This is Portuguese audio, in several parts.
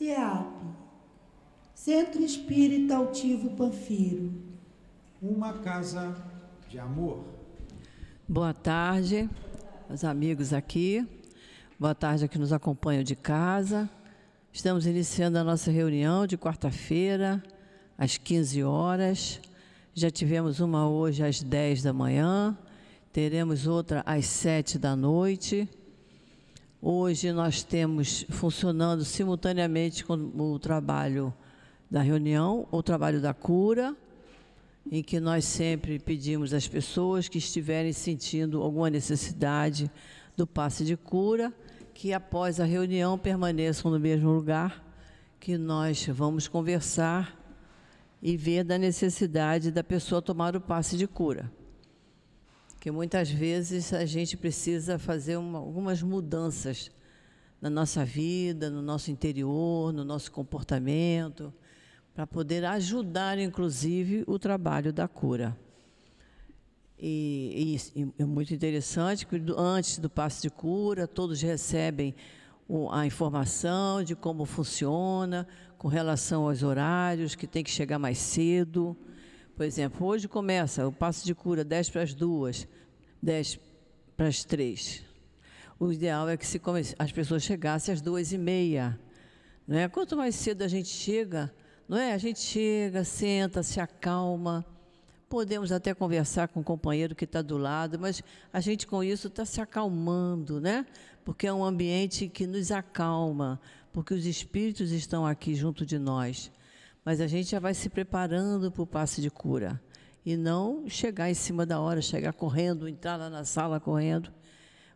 CEAP, Centro Espírita Altivo Panfiro. Uma casa de amor. Boa tarde, os amigos aqui. Boa tarde a que nos acompanham de casa. Estamos iniciando a nossa reunião de quarta-feira, às 15 horas. Já tivemos uma hoje às 10 da manhã. Teremos outra às 7 da noite. Hoje nós temos funcionando simultaneamente com o trabalho da reunião, o trabalho da cura, em que nós sempre pedimos às pessoas que estiverem sentindo alguma necessidade do passe de cura, que após a reunião permaneçam no mesmo lugar, que nós vamos conversar e ver da necessidade da pessoa tomar o passe de cura. Porque muitas vezes a gente precisa fazer algumas mudanças na nossa vida, no nosso interior, no nosso comportamento, para poder ajudar, inclusive, o trabalho da cura. E é muito interessante que antes do passe de cura, todos recebem a informação de como funciona, com relação aos horários, que tem que chegar mais cedo. Por exemplo, hoje começa o passe de cura 10 para as 2, 10 para as 3. O ideal é que as pessoas chegassem às 2h30. Não é? Quanto mais cedo a gente chega, não é? A gente chega, senta, se acalma. Podemos até conversar com o companheiro que está do lado, mas a gente com isso está se acalmando, né? Porque é um ambiente que nos acalma, porque os espíritos estão aqui junto de nós. Mas a gente já vai se preparando para o passe de cura. E não chegar em cima da hora, chegar correndo, entrar lá na sala correndo.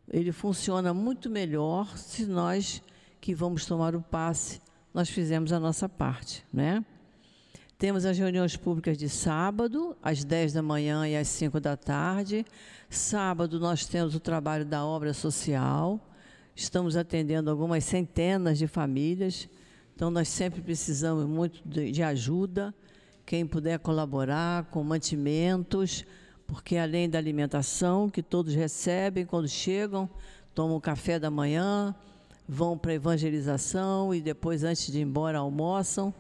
Ele funciona muito melhor se nós, que vamos tomar o passe, nós fizemos a nossa parte, né? Temos as reuniões públicas de sábado, às 10 da manhã e às 5 da tarde. Sábado nós temos o trabalho da obra social. Estamos atendendo algumas centenas de famílias. Então, nós sempre precisamos muito de ajuda. Quem puder colaborar com mantimentos, porque além da alimentação que todos recebem quando chegam, tomam café da manhã, vão para a evangelização e depois, antes de ir embora, almoçam.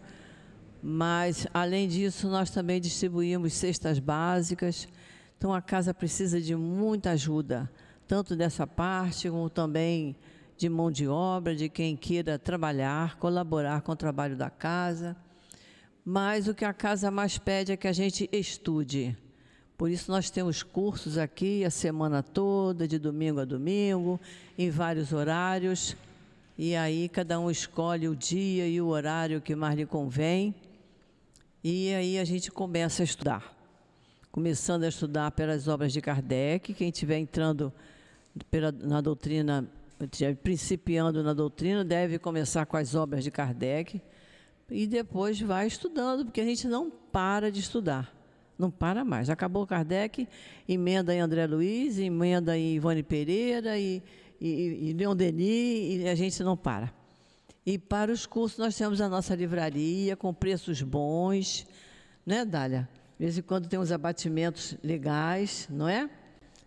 Mas, além disso, nós também distribuímos cestas básicas. Então, a casa precisa de muita ajuda, tanto dessa parte como também de mão de obra, de quem queira trabalhar, colaborar com o trabalho da casa. Mas o que a casa mais pede é que a gente estude. Por isso nós temos cursos aqui a semana toda, de domingo a domingo, em vários horários. E aí cada um escolhe o dia e o horário que mais lhe convém. E aí a gente começa a estudar. Começando a estudar pelas obras de Kardec, quem estiver entrando na doutrina, principiando na doutrina, deve começar com as obras de Kardec e depois vai estudando, porque a gente não para de estudar, não para mais. Acabou Kardec, emenda em André Luiz, emenda em Ivone Pereira e Leon Denis, e a gente não para. E para os cursos nós temos a nossa livraria com preços bons, né, Dália? De vez em quando tem uns abatimentos legais, não é?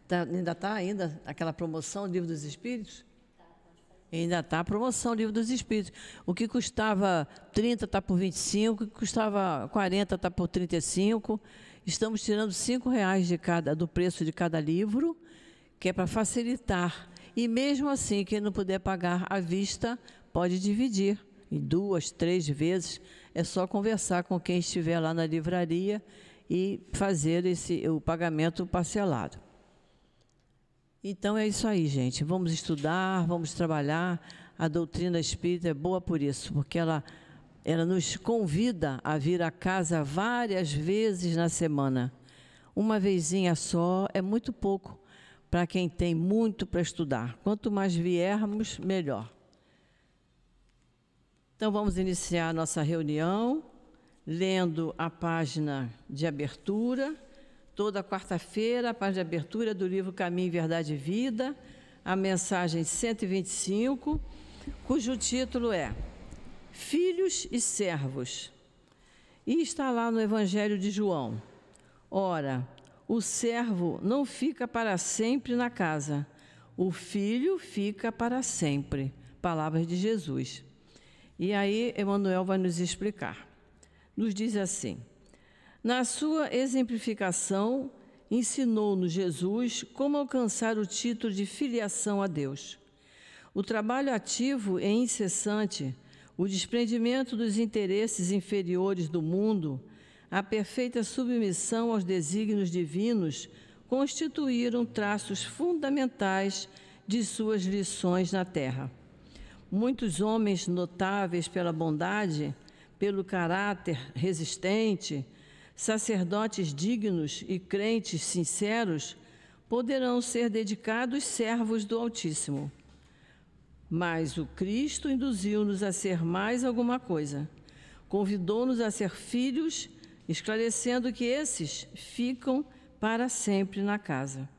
Ainda está aquela promoção Livro dos Espíritos? Ainda está a promoção Livro dos Espíritos. O que custava 30 está por 25, o que custava 40 está por 35. Estamos tirando R$5 do preço de cada livro, que é para facilitar. E mesmo assim, quem não puder pagar à vista, pode dividir em 2, 3 vezes. É só conversar com quem estiver lá na livraria e fazer o pagamento parcelado. Então é isso aí, gente. Vamos estudar, vamos trabalhar. A doutrina espírita é boa por isso, porque ela nos convida a vir à casa várias vezes na semana. Uma vezinha só é muito pouco para quem tem muito para estudar. Quanto mais viermos, melhor. Então vamos iniciar a nossa reunião, lendo a página de abertura. Toda quarta-feira, a página de abertura do livro Caminho, Verdade e Vida, a mensagem 125, cujo título é Filhos e Servos. E está lá no Evangelho de João. Ora, o servo não fica para sempre na casa, o filho fica para sempre. Palavras de Jesus. E aí Emmanuel vai nos explicar. Nos diz assim: na sua exemplificação, ensinou-nos Jesus como alcançar o título de filiação a Deus. O trabalho ativo e incessante, o desprendimento dos interesses inferiores do mundo, a perfeita submissão aos desígnios divinos constituíram traços fundamentais de suas lições na Terra. Muitos homens notáveis pela bondade, pelo caráter resistente, sacerdotes dignos e crentes sinceros, poderão ser dedicados servos do Altíssimo. Mas o Cristo induziu-nos a ser mais alguma coisa. Convidou-nos a ser filhos, esclarecendo que esses ficam para sempre na casa.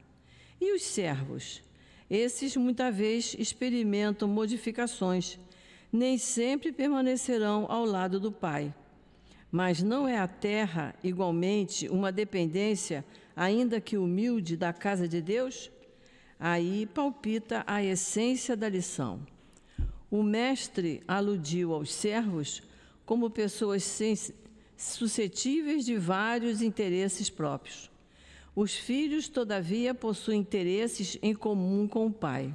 E os servos? Esses muitas vezes experimentam modificações, nem sempre permanecerão ao lado do Pai. Mas não é a terra, igualmente, uma dependência, ainda que humilde, da casa de Deus? Aí palpita a essência da lição. O mestre aludiu aos servos como pessoas suscetíveis de vários interesses próprios. Os filhos, todavia, possuem interesses em comum com o Pai.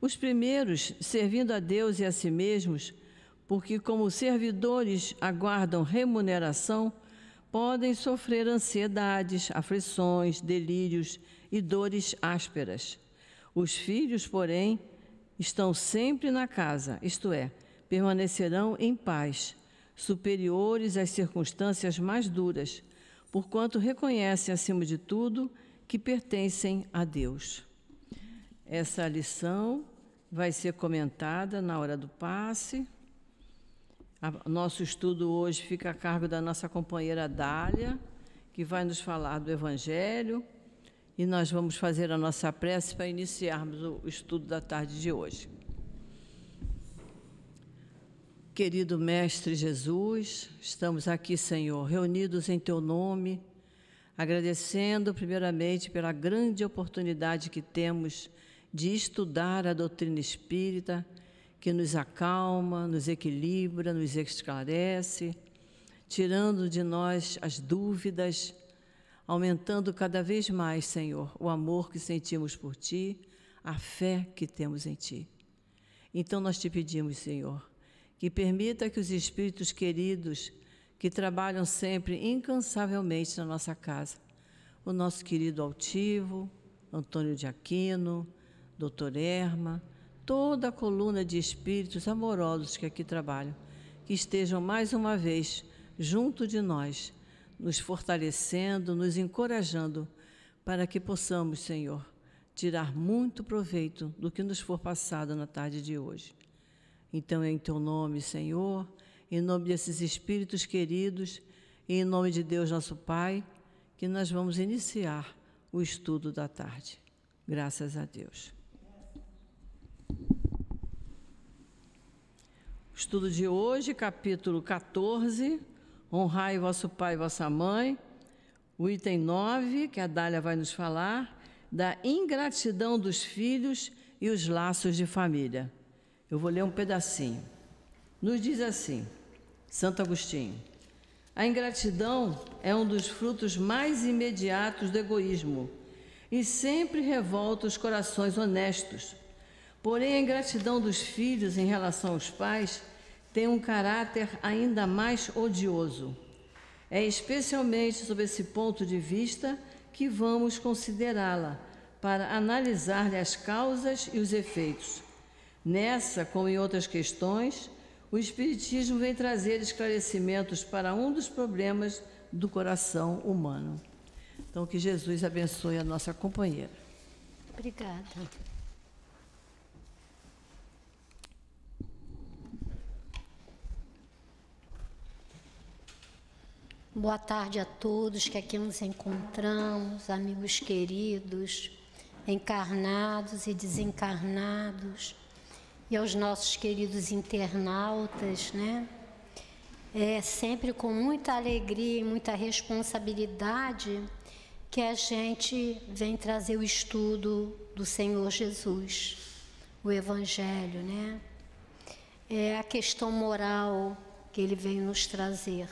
Os primeiros, servindo a Deus e a si mesmos, porque como servidores aguardam remuneração, podem sofrer ansiedades, aflições, delírios e dores ásperas. Os filhos, porém, estão sempre na casa, isto é, permanecerão em paz, superiores às circunstâncias mais duras, porquanto reconhecem, acima de tudo, que pertencem a Deus. Essa lição vai ser comentada na hora do passe. Nosso estudo hoje fica a cargo da nossa companheira Dália, que vai nos falar do Evangelho, e nós vamos fazer a nossa prece para iniciarmos o estudo da tarde de hoje. Querido Mestre Jesus, estamos aqui, Senhor, reunidos em Teu nome, agradecendo primeiramente pela grande oportunidade que temos de estudar a doutrina espírita, que nos acalma, nos equilibra, nos esclarece, tirando de nós as dúvidas, aumentando cada vez mais, Senhor, o amor que sentimos por Ti, a fé que temos em Ti. Então nós te pedimos, Senhor, que permita que os espíritos queridos que trabalham sempre incansavelmente na nossa casa, o nosso querido altivo, Antônio de Aquino, Dr. Erma, toda a coluna de espíritos amorosos que aqui trabalham, que estejam mais uma vez junto de nós, nos fortalecendo, nos encorajando, para que possamos, Senhor, tirar muito proveito do que nos for passado na tarde de hoje. Então, em Teu nome, Senhor, em nome desses espíritos queridos, e em nome de Deus, nosso Pai, que nós vamos iniciar o estudo da tarde. Graças a Deus. O estudo de hoje, capítulo 14, honrai vosso pai e vossa mãe. O item 9, que a Dália vai nos falar, da ingratidão dos filhos e os laços de família. Eu vou ler um pedacinho. Nos diz assim, Santo Agostinho: a ingratidão é um dos frutos mais imediatos do egoísmo e sempre revolta os corações honestos. Porém, a ingratidão dos filhos em relação aos pais tem um caráter ainda mais odioso. É especialmente sob esse ponto de vista que vamos considerá-la, para analisar-lhe as causas e os efeitos. Nessa, como em outras questões, o Espiritismo vem trazer esclarecimentos para um dos problemas do coração humano. Então, que Jesus abençoe a nossa companheira. Obrigada. Boa tarde a todos que aqui nos encontramos, amigos queridos, encarnados e desencarnados, e aos nossos queridos internautas, né? É sempre com muita alegria e muita responsabilidade que a gente vem trazer o estudo do Senhor Jesus, o Evangelho, né? é a questão moral que ele veio nos trazer.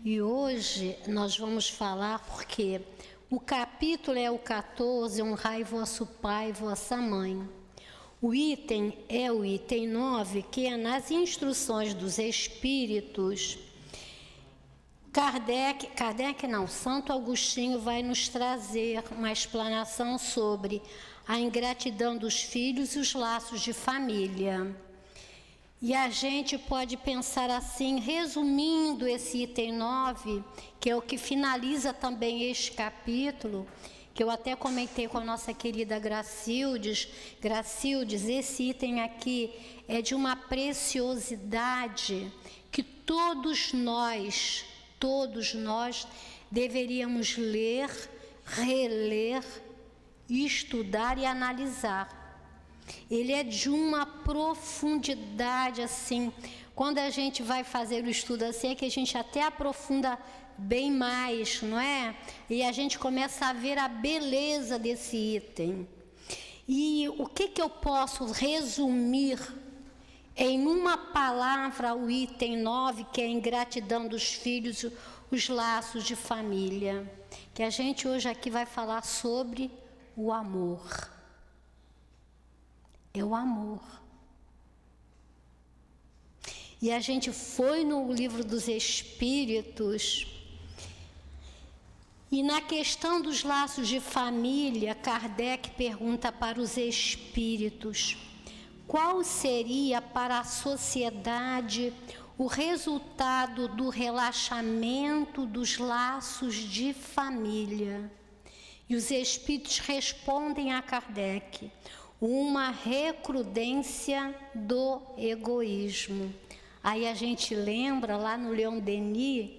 E hoje nós vamos falar porque o capítulo é o 14, honrai vosso pai e vossa mãe. O item é o item 9, que é nas instruções dos Espíritos. Santo Agostinho vai nos trazer uma explanação sobre a ingratidão dos filhos e os laços de família. E a gente pode pensar assim, resumindo esse item 9, que é o que finaliza também este capítulo, que eu até comentei com a nossa querida Gracildes. Gracildes, esse item aqui é de uma preciosidade que todos nós deveríamos ler, reler, estudar e analisar. Ele é de uma profundidade assim, quando a gente vai fazer o estudo assim, é que a gente até aprofunda bem mais, não é? E a gente começa a ver a beleza desse item. E o que eu posso resumir em uma palavra o item 9, que é a ingratidão dos filhos, os laços de família, que a gente hoje aqui vai falar sobre o amor. É o amor. E a gente foi no livro dos Espíritos, e na questão dos laços de família, Kardec pergunta para os Espíritos: qual seria para a sociedade o resultado do relaxamento dos laços de família? E os Espíritos respondem a Kardec: uma recrudência do egoísmo. Aí a gente lembra, lá no Leon Denis,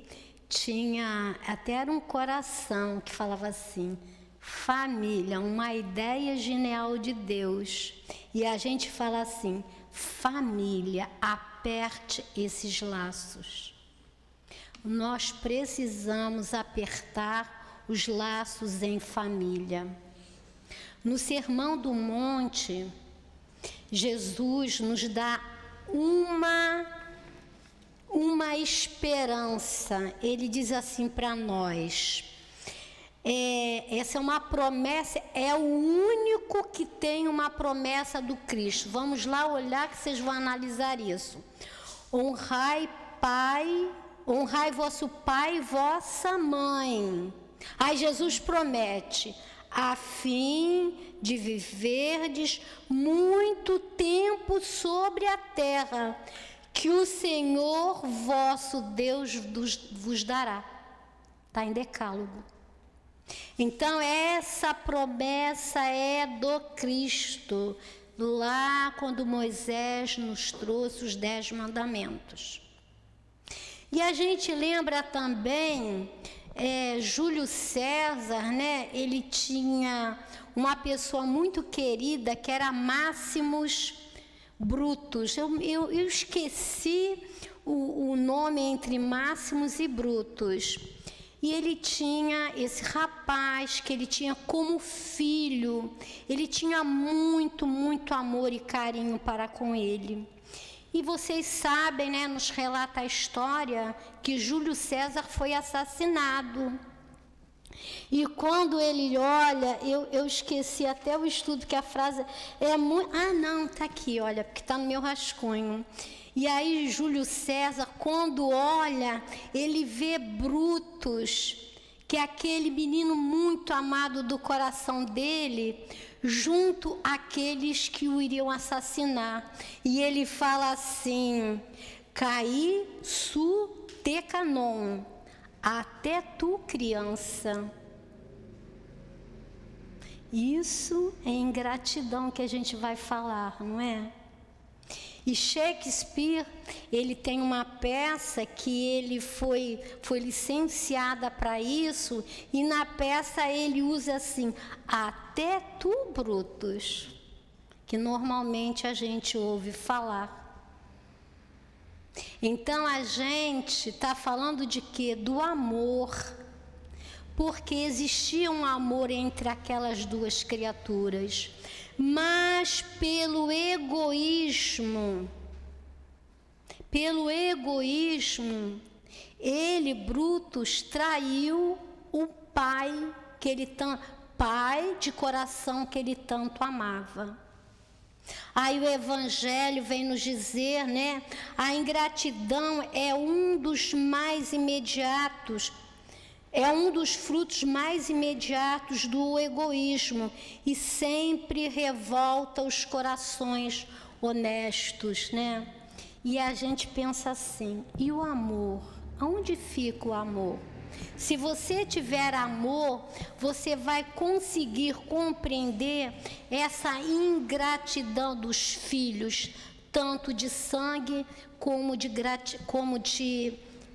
tinha até era um coração que falava assim: família, uma ideia genial de Deus. E a gente fala assim: família, aperte esses laços. Nós precisamos apertar os laços em família. No Sermão do Monte, Jesus nos dá uma esperança. Ele diz assim para nós: essa é uma promessa, é o único que tem uma promessa do Cristo. Vamos lá olhar que vocês vão analisar isso. Honrai vosso pai e vossa mãe. Aí Jesus promete: a fim de viverdes muito tempo sobre a terra, que o Senhor vosso Deus vos dará. Está em Decálogo. Então, essa promessa é do Cristo, lá quando Moisés nos trouxe os 10 mandamentos. E a gente lembra também, Júlio César, né? Ele tinha uma pessoa muito querida que era Máximos Brutus. Eu esqueci o nome entre Máximos e Brutus. E ele tinha esse rapaz que ele tinha como filho. Ele tinha muito, muito amor e carinho para com ele. E vocês sabem, né, nos relata a história que Júlio César foi assassinado. E quando ele olha, eu esqueci até o estudo, que a frase é muito... Ah, não, está aqui, olha, porque está no meu rascunho. E aí Júlio César, quando olha, ele vê Brutus, que é aquele menino muito amado do coração dele, junto àqueles que o iriam assassinar. E ele fala assim: caí su te canon, até tu, criança. Isso é ingratidão que a gente vai falar, não é? E Shakespeare, ele tem uma peça que ele foi licenciada para isso, e na peça ele usa assim: até tu, Brutus, que normalmente a gente ouve falar. Então a gente está falando de quê? Do amor, porque existia um amor entre aquelas duas criaturas. Mas pelo egoísmo, Pelo egoísmo, ele, Brutus, traiu o pai pai de coração que ele tanto amava. Aí o Evangelho vem nos dizer, né? A ingratidão é um dos mais imediatos, é um dos frutos mais imediatos do egoísmo e sempre revolta os corações honestos, né? E a gente pensa assim, e o amor? Aonde fica o amor? Se você tiver amor, você vai conseguir compreender essa ingratidão dos filhos, tanto de sangue como de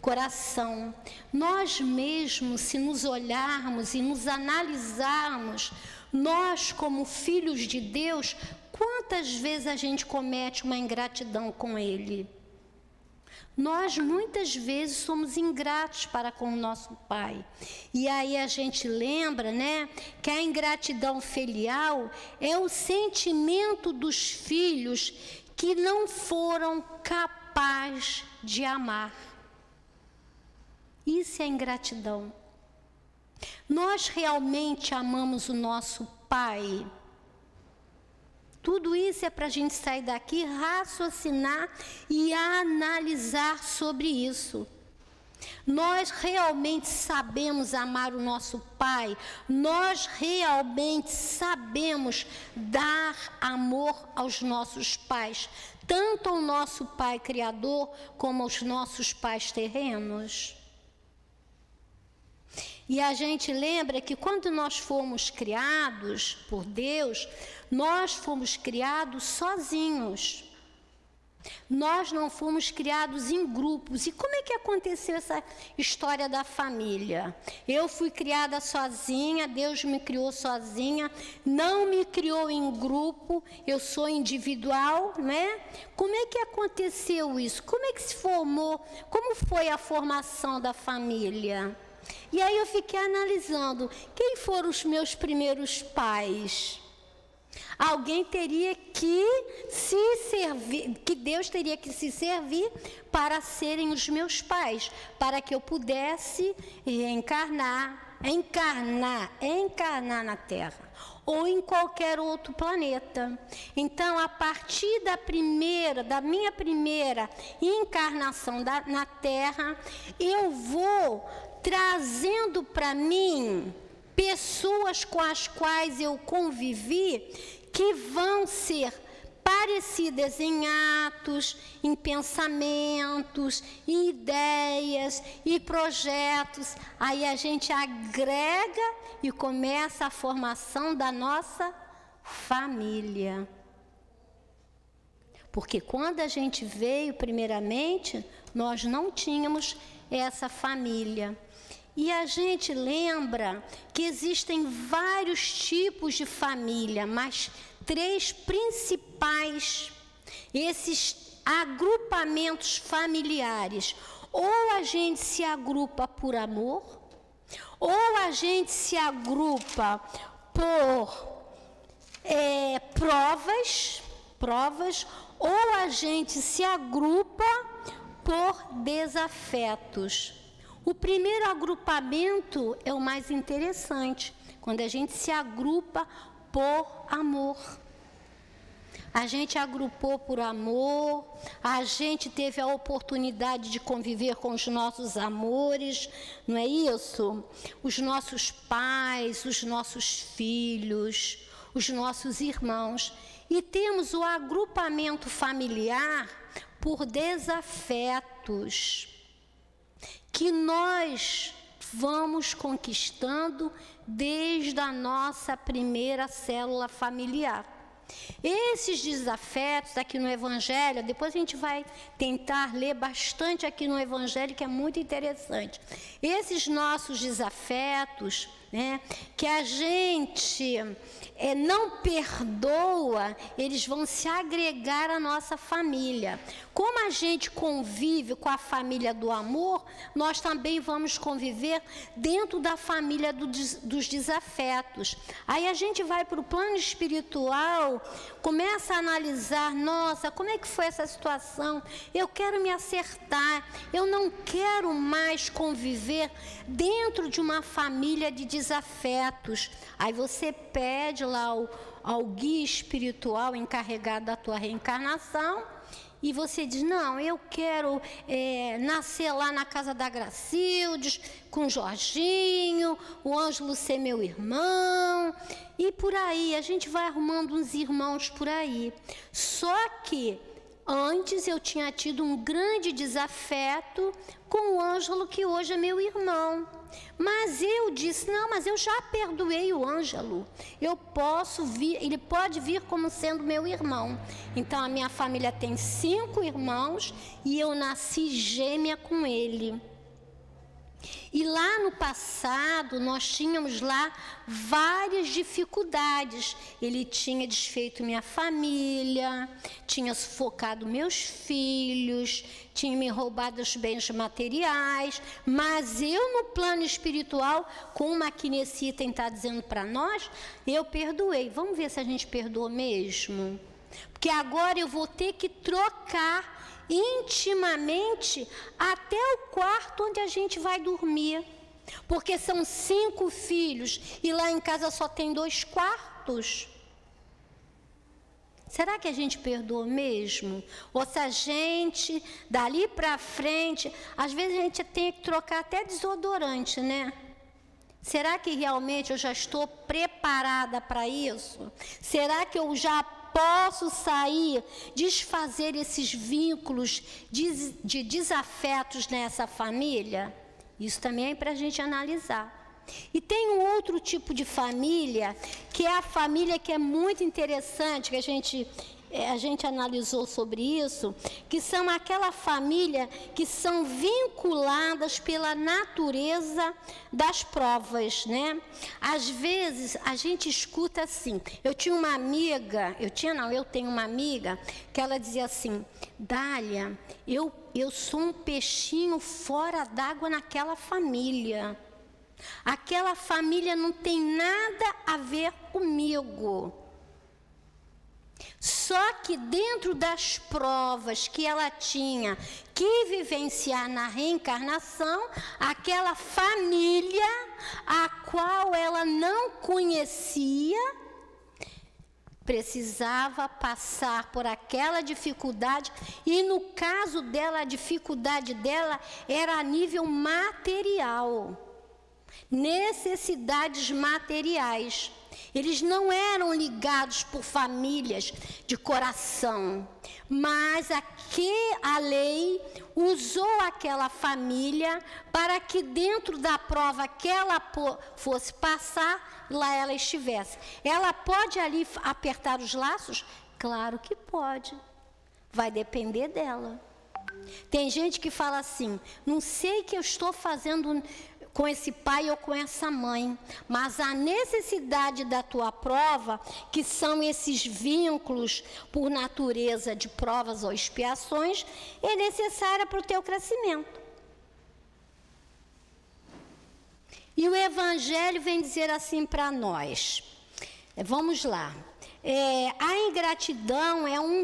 coração. Nós mesmos, se nos olharmos e nos analisarmos, nós como filhos de Deus, quantas vezes a gente comete uma ingratidão com Ele? Nós muitas vezes somos ingratos para com o nosso Pai. E aí a gente lembra, né, que a ingratidão filial é o sentimento dos filhos que não foram capazes de amar. Isso é ingratidão. Nós realmente amamos o nosso Pai? Tudo isso é para a gente sair daqui, raciocinar e analisar sobre isso. Nós realmente sabemos amar o nosso Pai? Nós realmente sabemos dar amor aos nossos pais? Tanto ao nosso Pai Criador, como aos nossos pais terrenos? E a gente lembra que quando nós fomos criados por Deus, nós fomos criados sozinhos. Nós não fomos criados em grupos. E como é que aconteceu essa história da família? Eu fui criada sozinha, Deus me criou sozinha, não me criou em grupo, eu sou individual, né? Como é que aconteceu isso? Como é que se formou? Como foi a formação da família? E aí eu fiquei analisando, quem foram os meus primeiros pais? Alguém teria que se servir, que Deus teria que se servir para serem os meus pais, para que eu pudesse encarnar na Terra ou em qualquer outro planeta. Então, a partir da minha primeira encarnação na Terra, eu vou trazendo para mim pessoas com as quais eu convivi, que vão ser parecidas em atos, em pensamentos, em ideias e projetos. Aí a gente agrega e começa a formação da nossa família. Porque quando a gente veio, primeiramente, nós não tínhamos essa família. E a gente lembra que existem vários tipos de família, mas 3 principais, esses agrupamentos familiares. Ou a gente se agrupa por amor, ou a gente se agrupa por provas, ou a gente se agrupa por desafetos. O primeiro agrupamento é o mais interessante, quando a gente se agrupa por amor. A gente agrupou por amor, a gente teve a oportunidade de conviver com os nossos amores, não é isso? Os nossos pais, os nossos filhos, os nossos irmãos. E temos o agrupamento familiar por desafetos, que nós vamos conquistando desde a nossa primeira célula familiar. Esses desafetos aqui no Evangelho, depois a gente vai tentar ler bastante aqui no Evangelho, que é muito interessante. Esses nossos desafetos, né, que a gente não perdoa, eles vão se agregar à nossa família. Como a gente convive com a família do amor, nós também vamos conviver dentro da família dos desafetos. Aí a gente vai para o plano espiritual, começa a analisar, nossa, como é que foi essa situação? Eu quero me acertar, eu não quero mais conviver dentro de uma família de desafetos. Aí você pede lá ao guia espiritual encarregado da tua reencarnação, e você diz, não, eu quero nascer lá na casa da Gracildes, com o Jorginho, o Ângelo ser meu irmão, e por aí, a gente vai arrumando uns irmãos por aí. Só que antes eu tinha tido um grande desafeto com o Ângelo, que hoje é meu irmão. Mas eu disse, não, mas eu já perdoei o Ângelo. Eu posso vir, ele pode vir como sendo meu irmão. Então a minha família tem 5 irmãos e eu nasci gêmea com ele. E lá no passado, nós tínhamos lá várias dificuldades. Ele tinha desfeito minha família, tinha sufocado meus filhos, tinha me roubado os bens materiais, mas eu, no plano espiritual, como a Kinesitem está dizendo para nós, eu perdoei. Vamos ver se a gente perdoou mesmo? Porque agora eu vou ter que trocar intimamente até o quarto onde a gente vai dormir, porque são 5 filhos e lá em casa só tem 2 quartos. Será que a gente perdoa mesmo? Ou se a gente, dali para frente, às vezes a gente tem que trocar até desodorante, né? Será que realmente eu já estou preparada para isso? Será que eu já posso sair, desfazer esses vínculos de desafetos nessa família? Isso também é para a gente analisar. E tem um outro tipo de família, que é a família que é muito interessante, que a gente analisou sobre isso, que são aquela família que são vinculadas pela natureza das provas, né? Às vezes a gente escuta assim, eu tenho uma amiga que ela dizia assim, Dália, eu sou um peixinho fora d'água naquela família. Aquela família não tem nada a ver comigo. Só que dentro das provas que ela tinha que vivenciar na reencarnação, aquela família a qual ela não conhecia, precisava passar por aquela dificuldade, e no caso dela, a dificuldade dela era a nível material. Necessidades materiais. Eles não eram ligados por famílias de coração, mas a lei usou aquela família para que dentro da prova que ela fosse passar, lá ela estivesse. Ela pode ali apertar os laços? Claro que pode. Vai depender dela. Tem gente que fala assim, não sei o que eu estou fazendo com esse pai ou com essa mãe, mas a necessidade da tua prova, que são esses vínculos por natureza de provas ou expiações, é necessária para o teu crescimento. E o Evangelho vem dizer assim para nós, vamos lá, a ingratidão é um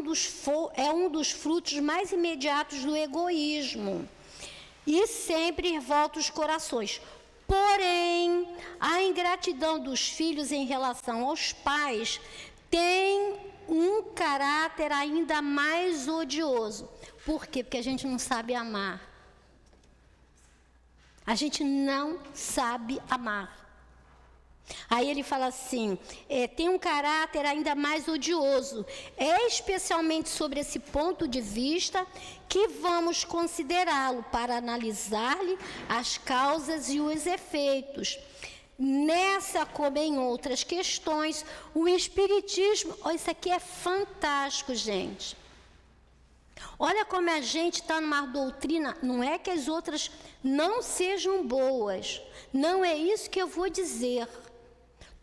dos frutos mais imediatos do egoísmo, e sempre revolta os corações. Porém, a ingratidão dos filhos em relação aos pais tem um caráter ainda mais odioso. Por quê? Porque a gente não sabe amar. A gente não sabe amar. Aí ele fala assim, tem um caráter ainda mais odioso. É especialmente sobre esse ponto de vista que vamos considerá-lo para analisar-lhe as causas e os efeitos. Nessa, como em outras questões, o Espiritismo... isso aqui é fantástico, gente. Olha como a gente está numa doutrina, não é que as outras não sejam boas, não é isso que eu vou dizer.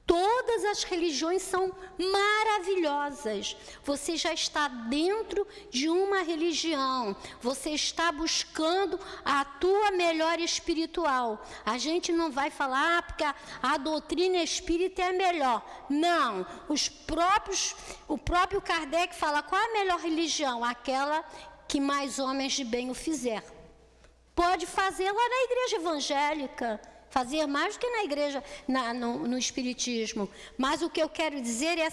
Todas as religiões são maravilhosas. Você já está dentro de uma religião. Você está buscando a tua melhor espiritual. A gente não vai falar porque a doutrina espírita é melhor. Não. O próprio Kardec fala, qual é a melhor religião? Aquela que mais homens de bem o fizer. Pode fazer lá na igreja evangélica. Fazer mais do que na igreja, no Espiritismo. Mas o que eu quero dizer é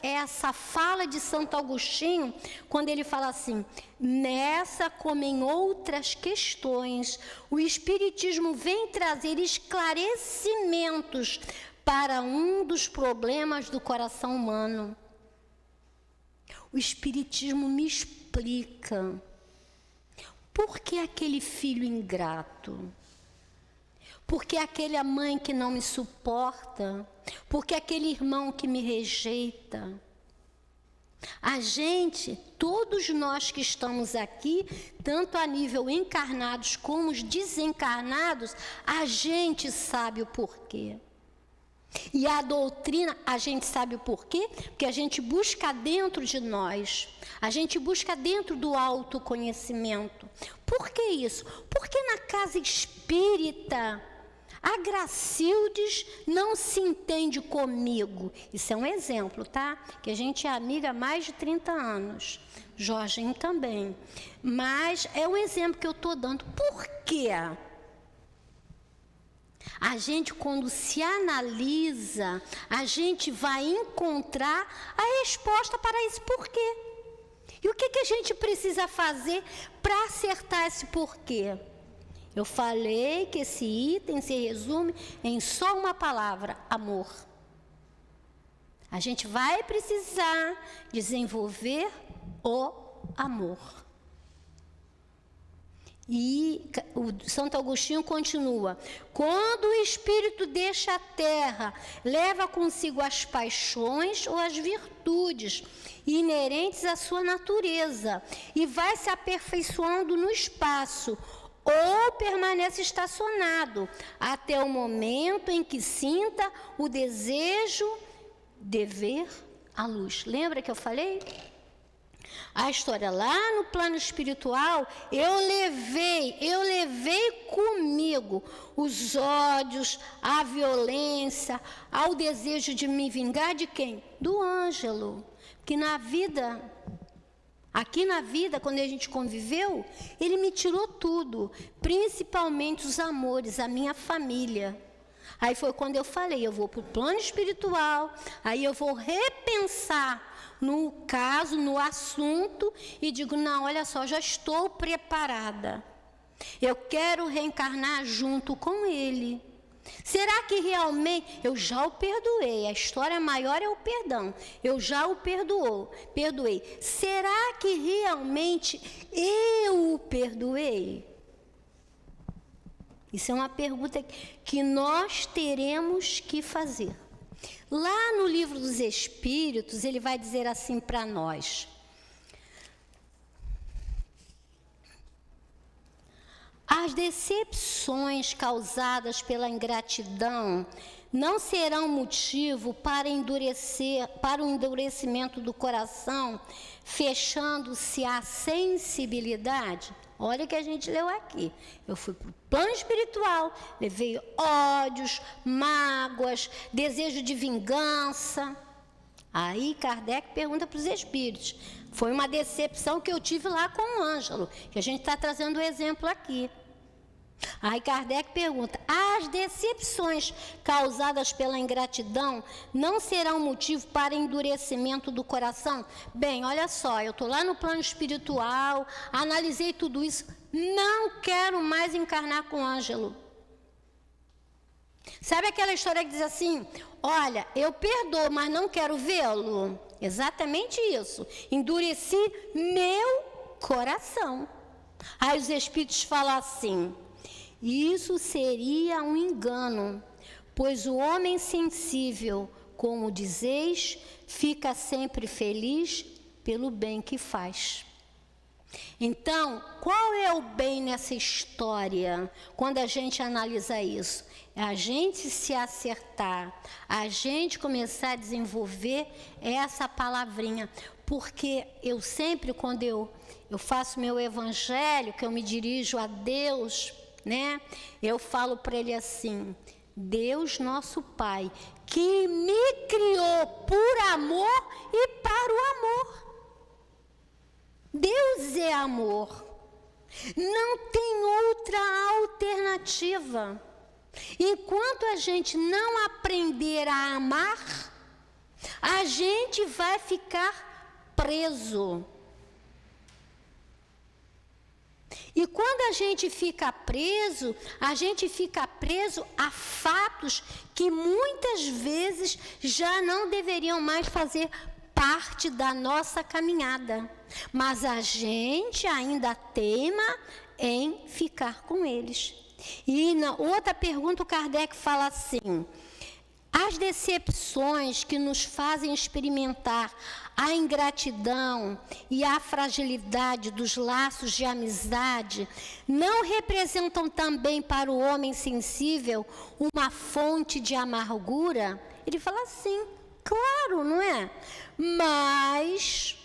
essa fala de Santo Agostinho, quando ele fala assim, nessa como em outras questões, o Espiritismo vem trazer esclarecimentos para um dos problemas do coração humano. O Espiritismo me explica por que aquele filho ingrato, porque aquela mãe que não me suporta, porque aquele irmão que me rejeita. A gente, todos nós que estamos aqui, tanto a nível encarnados como os desencarnados, a gente sabe o porquê. E a doutrina, a gente sabe o porquê? Porque a gente busca dentro de nós, a gente busca dentro do autoconhecimento. Por que isso? Porque na casa espírita, a Gracildes não se entende comigo. Isso é um exemplo, tá? Que a gente é amiga há mais de 30 anos. Jorginho também. Mas é um exemplo que eu estou dando. Por quê? A gente, quando se analisa, a gente vai encontrar a resposta para esse porquê. E o que a gente precisa fazer para acertar esse porquê? Eu falei que esse item se resume em só uma palavra, amor. A gente vai precisar desenvolver o amor. E o Santo Agostinho continua, quando o espírito deixa a terra, leva consigo as paixões ou as virtudes inerentes à sua natureza e vai se aperfeiçoando no espaço, ou permanece estacionado até o momento em que sinta o desejo de ver a luz. Lembra que eu falei? A história lá no plano espiritual, eu levei comigo os ódios, a violência, ao desejo de me vingar de quem? Do Ângelo. Que na vida, aqui na vida, quando a gente conviveu, ele me tirou tudo, principalmente os amores, a minha família. Aí foi quando eu falei, eu vou para o plano espiritual, aí eu vou repensar no caso, no assunto, e digo, não, olha só, já estou preparada. Eu quero reencarnar junto com ele. Será que realmente eu já o perdoei? A história maior é o perdão. Eu já o perdoei. Será que realmente eu o perdoei? Isso é uma pergunta que nós teremos que fazer. Lá no Livro dos Espíritos, ele vai dizer assim para nós: as decepções causadas pela ingratidão não serão motivo para o endurecimento do coração, fechando-se à sensibilidade. Olha o que a gente leu aqui. Eu fui para o plano espiritual, levei ódios, mágoas, desejo de vingança. Aí Kardec pergunta para os espíritos. Foi uma decepção que eu tive lá com o Ângelo, que a gente está trazendo o exemplo aqui. Aí Kardec pergunta, as decepções causadas pela ingratidão não serão motivo para endurecimento do coração? Bem, olha só, eu estou lá no plano espiritual, analisei tudo isso, não quero mais encarnar com o Ângelo. Sabe aquela história que diz assim, olha, eu perdoo, mas não quero vê-lo? Exatamente isso, endureci meu coração. Aí os espíritos falam assim, isso seria um engano, pois o homem sensível, como dizeis, fica sempre feliz pelo bem que faz. Então, qual é o bem nessa história, quando a gente analisa isso? É a gente se acertar, a gente começar a desenvolver essa palavrinha. Porque eu sempre, quando eu faço meu evangelho, que eu me dirijo a Deus, né? Eu falo para Ele assim: Deus nosso Pai, que me criou por amor e para o amor. Deus é amor. Não tem outra alternativa. Enquanto a gente não aprender a amar, a gente vai ficar preso. E quando a gente fica preso a fatos que muitas vezes já não deveriam mais fazer parte da nossa caminhada. Mas a gente ainda teima em ficar com eles. E na outra pergunta o Kardec fala assim: as decepções que nos fazem experimentar a ingratidão e a fragilidade dos laços de amizade não representam também para o homem sensível uma fonte de amargura? Ele fala assim, claro, não é? Mas,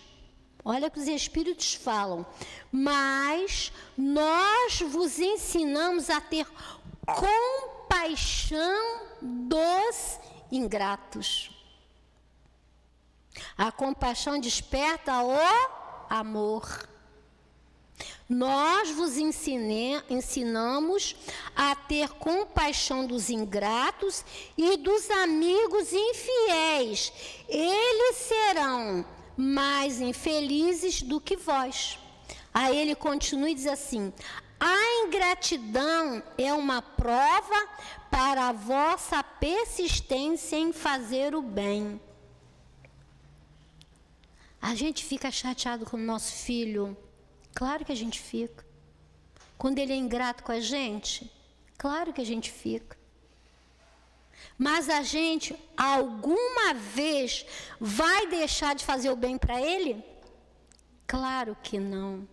olha o que os Espíritos falam, mas nós vos ensinamos a ter compaixão dos ingratos. A compaixão desperta o amor. Nós vos ensinamos a ter compaixão dos ingratos e dos amigos infiéis. Eles serão mais infelizes do que vós. Aí ele continua e diz assim: a ingratidão é uma prova para a vossa persistência em fazer o bem. A gente fica chateado com o nosso filho? Claro que a gente fica. Quando ele é ingrato com a gente? Claro que a gente fica. Mas a gente, alguma vez, vai deixar de fazer o bem para ele? Claro que não.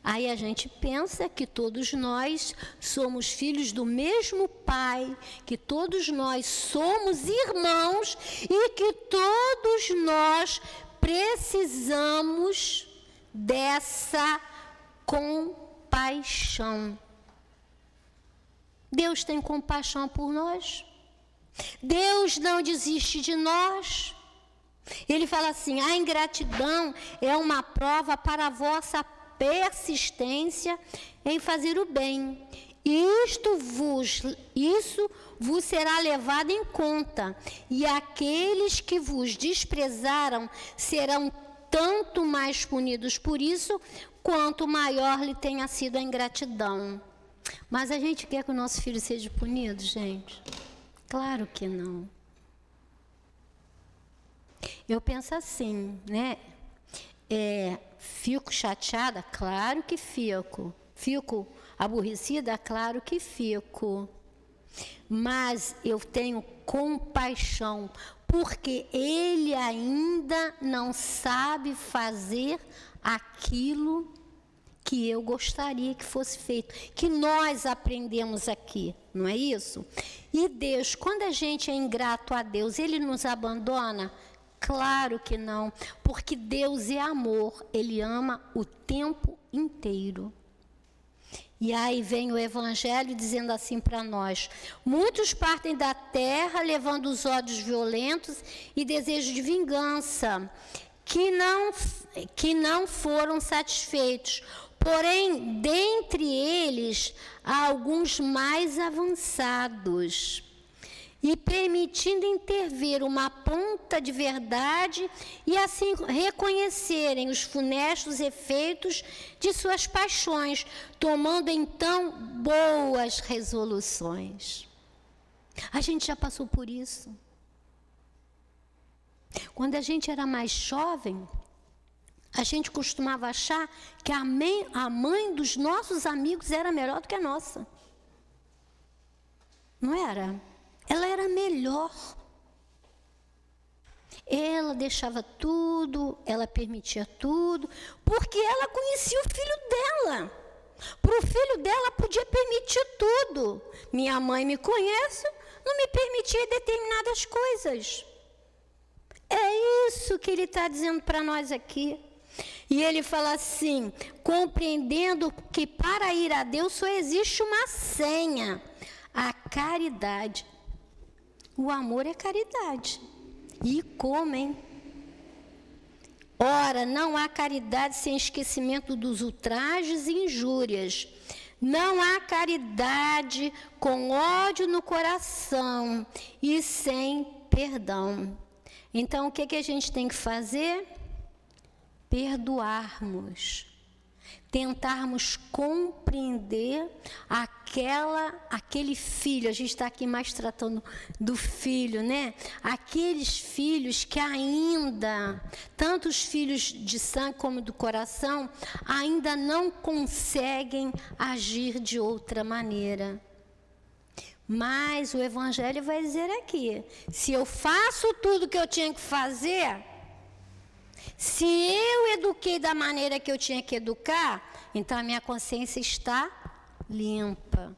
Aí a gente pensa que todos nós somos filhos do mesmo Pai, que todos nós somos irmãos e que todos nós precisamos dessa compaixão. Deus tem compaixão por nós. Deus não desiste de nós. Ele fala assim: a ingratidão é uma prova para a vossa persistência em fazer o bem. Isso vos será levado em conta, e aqueles que vos desprezaram serão tanto mais punidos por isso, quanto maior lhe tenha sido a ingratidão. Mas a gente quer que o nosso filho seja punido, gente? Claro que não. Eu penso assim, né? Fico chateada? Claro que fico. Fico aborrecida? Claro que fico. Mas eu tenho compaixão, porque ele ainda não sabe fazer aquilo que eu gostaria que fosse feito, que nós aprendemos aqui, não é isso? E Deus, quando a gente é ingrato a Deus, Ele nos abandona? Claro que não, porque Deus é amor, Ele ama o tempo inteiro. E aí vem o Evangelho dizendo assim para nós: muitos partem da terra levando os ódios violentos e desejos de vingança, que não foram satisfeitos. Porém, dentre eles, há alguns mais avançados, e permitindo intervir uma ponta de verdade e assim reconhecerem os funestos efeitos de suas paixões, tomando então boas resoluções. A gente já passou por isso. Quando a gente era mais jovem, a gente costumava achar que a mãe dos nossos amigos era melhor do que a nossa. Não era? Ela era melhor. Ela ela deixava tudo, ela permitia tudo, porque ela conhecia o filho dela. Para o filho dela podia permitir tudo. Minha mãe me conhece, não me permitia determinadas coisas. É isso que ele está dizendo para nós aqui. E ele fala assim, compreendendo que para ir a Deus só existe uma senha, a caridade. O amor é caridade. E como, hein? Ora, não há caridade sem esquecimento dos ultrajes e injúrias. Não há caridade com ódio no coração e sem perdão. Então, o que a gente tem que fazer? Perdoarmos. Tentarmos compreender aquele filho, a gente está aqui mais tratando do filho, né? Aqueles filhos que ainda, tanto os filhos de sangue como do coração, ainda não conseguem agir de outra maneira. Mas o Evangelho vai dizer aqui, se eu faço tudo que eu tinha que fazer, se eu eduquei da maneira que eu tinha que educar, então a minha consciência está limpa.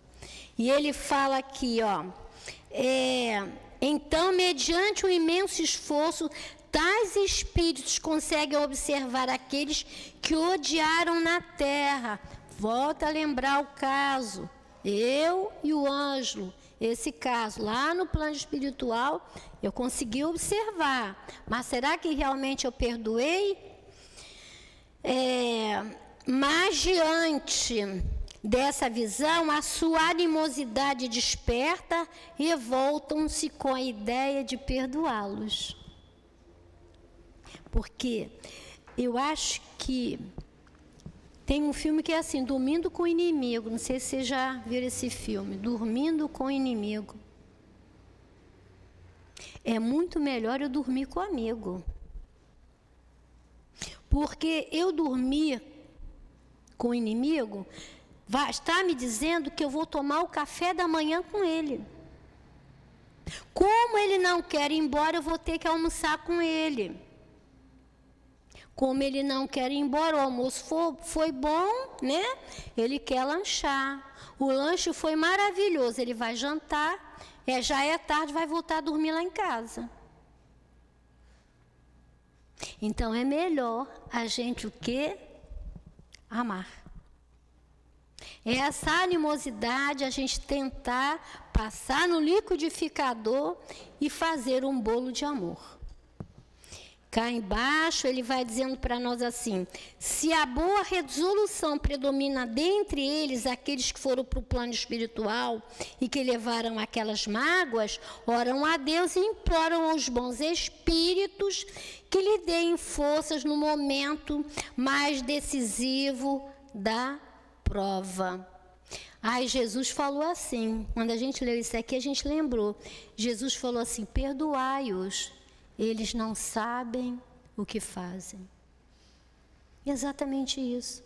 E ele fala aqui, ó, então, mediante um imenso esforço, tais espíritos conseguem observar aqueles que odiaram na terra. Volta a lembrar o caso, eu e o Ângelo. Esse caso, lá no plano espiritual, eu consegui observar. Mas será que realmente eu perdoei? Mas diante dessa visão, a sua animosidade desperta e voltam-se com a ideia de perdoá-los. Porque eu acho que tem um filme que é assim, Dormindo com o Inimigo. Não sei se você já viu esse filme, Dormindo com o Inimigo. É muito melhor eu dormir com o amigo. Porque eu dormir com o inimigo, está me dizendo que eu vou tomar o café da manhã com ele. Como ele não quer ir embora, eu vou ter que almoçar com ele. Como ele não quer ir embora, o almoço foi bom, né? Ele quer lanchar. O lanche foi maravilhoso, ele vai jantar, já é tarde, vai voltar a dormir lá em casa. Então é melhor a gente o quê? Amar. Essa animosidade a gente tentar passar no liquidificador e fazer um bolo de amor. Cá embaixo ele vai dizendo para nós assim, se a boa resolução predomina dentre eles, aqueles que foram para o plano espiritual e que levaram aquelas mágoas, oram a Deus e imploram aos bons espíritos que lhe deem forças no momento mais decisivo da prova. Aí Jesus falou assim, quando a gente leu isso aqui, a gente lembrou, Jesus falou assim, perdoai-os. Eles não sabem o que fazem. Exatamente isso.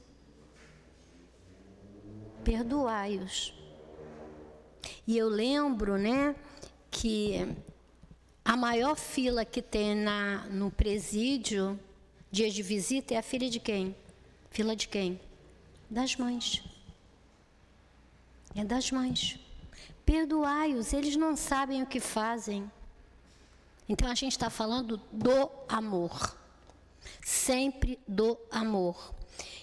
Perdoai-os. E eu lembro, né, que a maior fila que tem no presídio, dia de visita, é a fila de quem? Fila de quem? Das mães. É das mães. Perdoai-os, eles não sabem o que fazem. Então, a gente está falando do amor. Sempre do amor.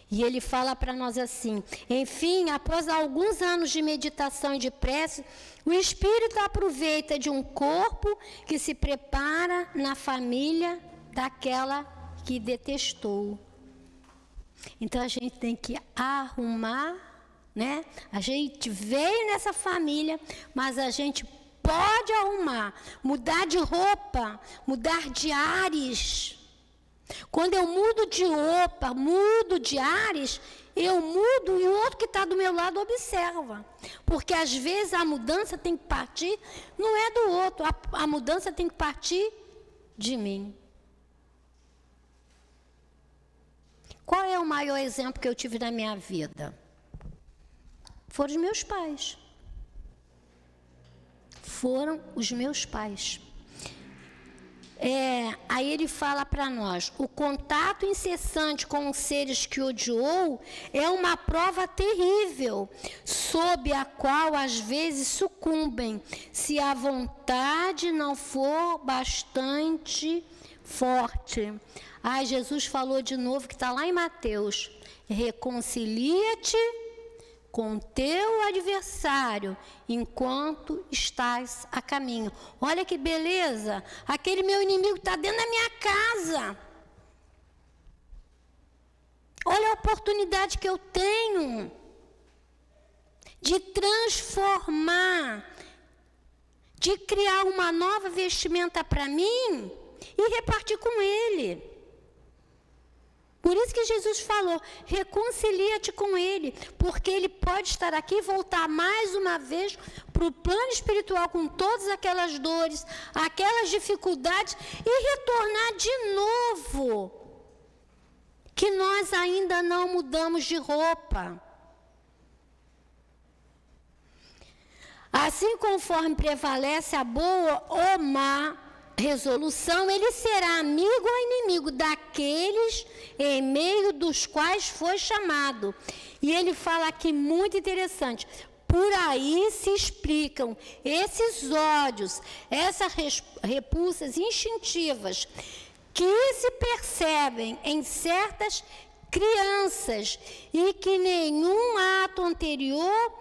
E ele fala para nós assim, enfim, após alguns anos de meditação e de prece, o espírito aproveita de um corpo que se prepara na família daquela que detestou. Então, a gente tem que arrumar, né? A gente veio nessa família, mas a gente pode arrumar, mudar de roupa, mudar de ares. Quando eu mudo de roupa, mudo de ares, eu mudo e o outro que está do meu lado observa. Porque às vezes a mudança tem que partir, não é do outro, a mudança tem que partir de mim. Qual é o maior exemplo que eu tive na minha vida? Foram os meus pais. Foram os meus pais. Aí ele fala para nós, o contato incessante com os seres que odiou é uma prova terrível, sob a qual às vezes sucumbem, se a vontade não for bastante forte. Jesus falou de novo, que está lá em Mateus, reconcilia-te com teu adversário, enquanto estás a caminho. Olha que beleza, aquele meu inimigo está dentro da minha casa. Olha a oportunidade que eu tenho de transformar, de criar uma nova vestimenta para mim e repartir com ele. Por isso que Jesus falou, reconcilia-te com ele, porque ele pode estar aqui e voltar mais uma vez para o plano espiritual com todas aquelas dores, aquelas dificuldades e retornar de novo, que nós ainda não mudamos de roupa. Assim, conforme prevalece a boa ou má resolução, ele será amigo ou inimigo daqueles em meio dos quais foi chamado. E ele fala aqui muito interessante, por aí se explicam esses ódios, essas repulsas instintivas que se percebem em certas crianças e que nenhum ato anterior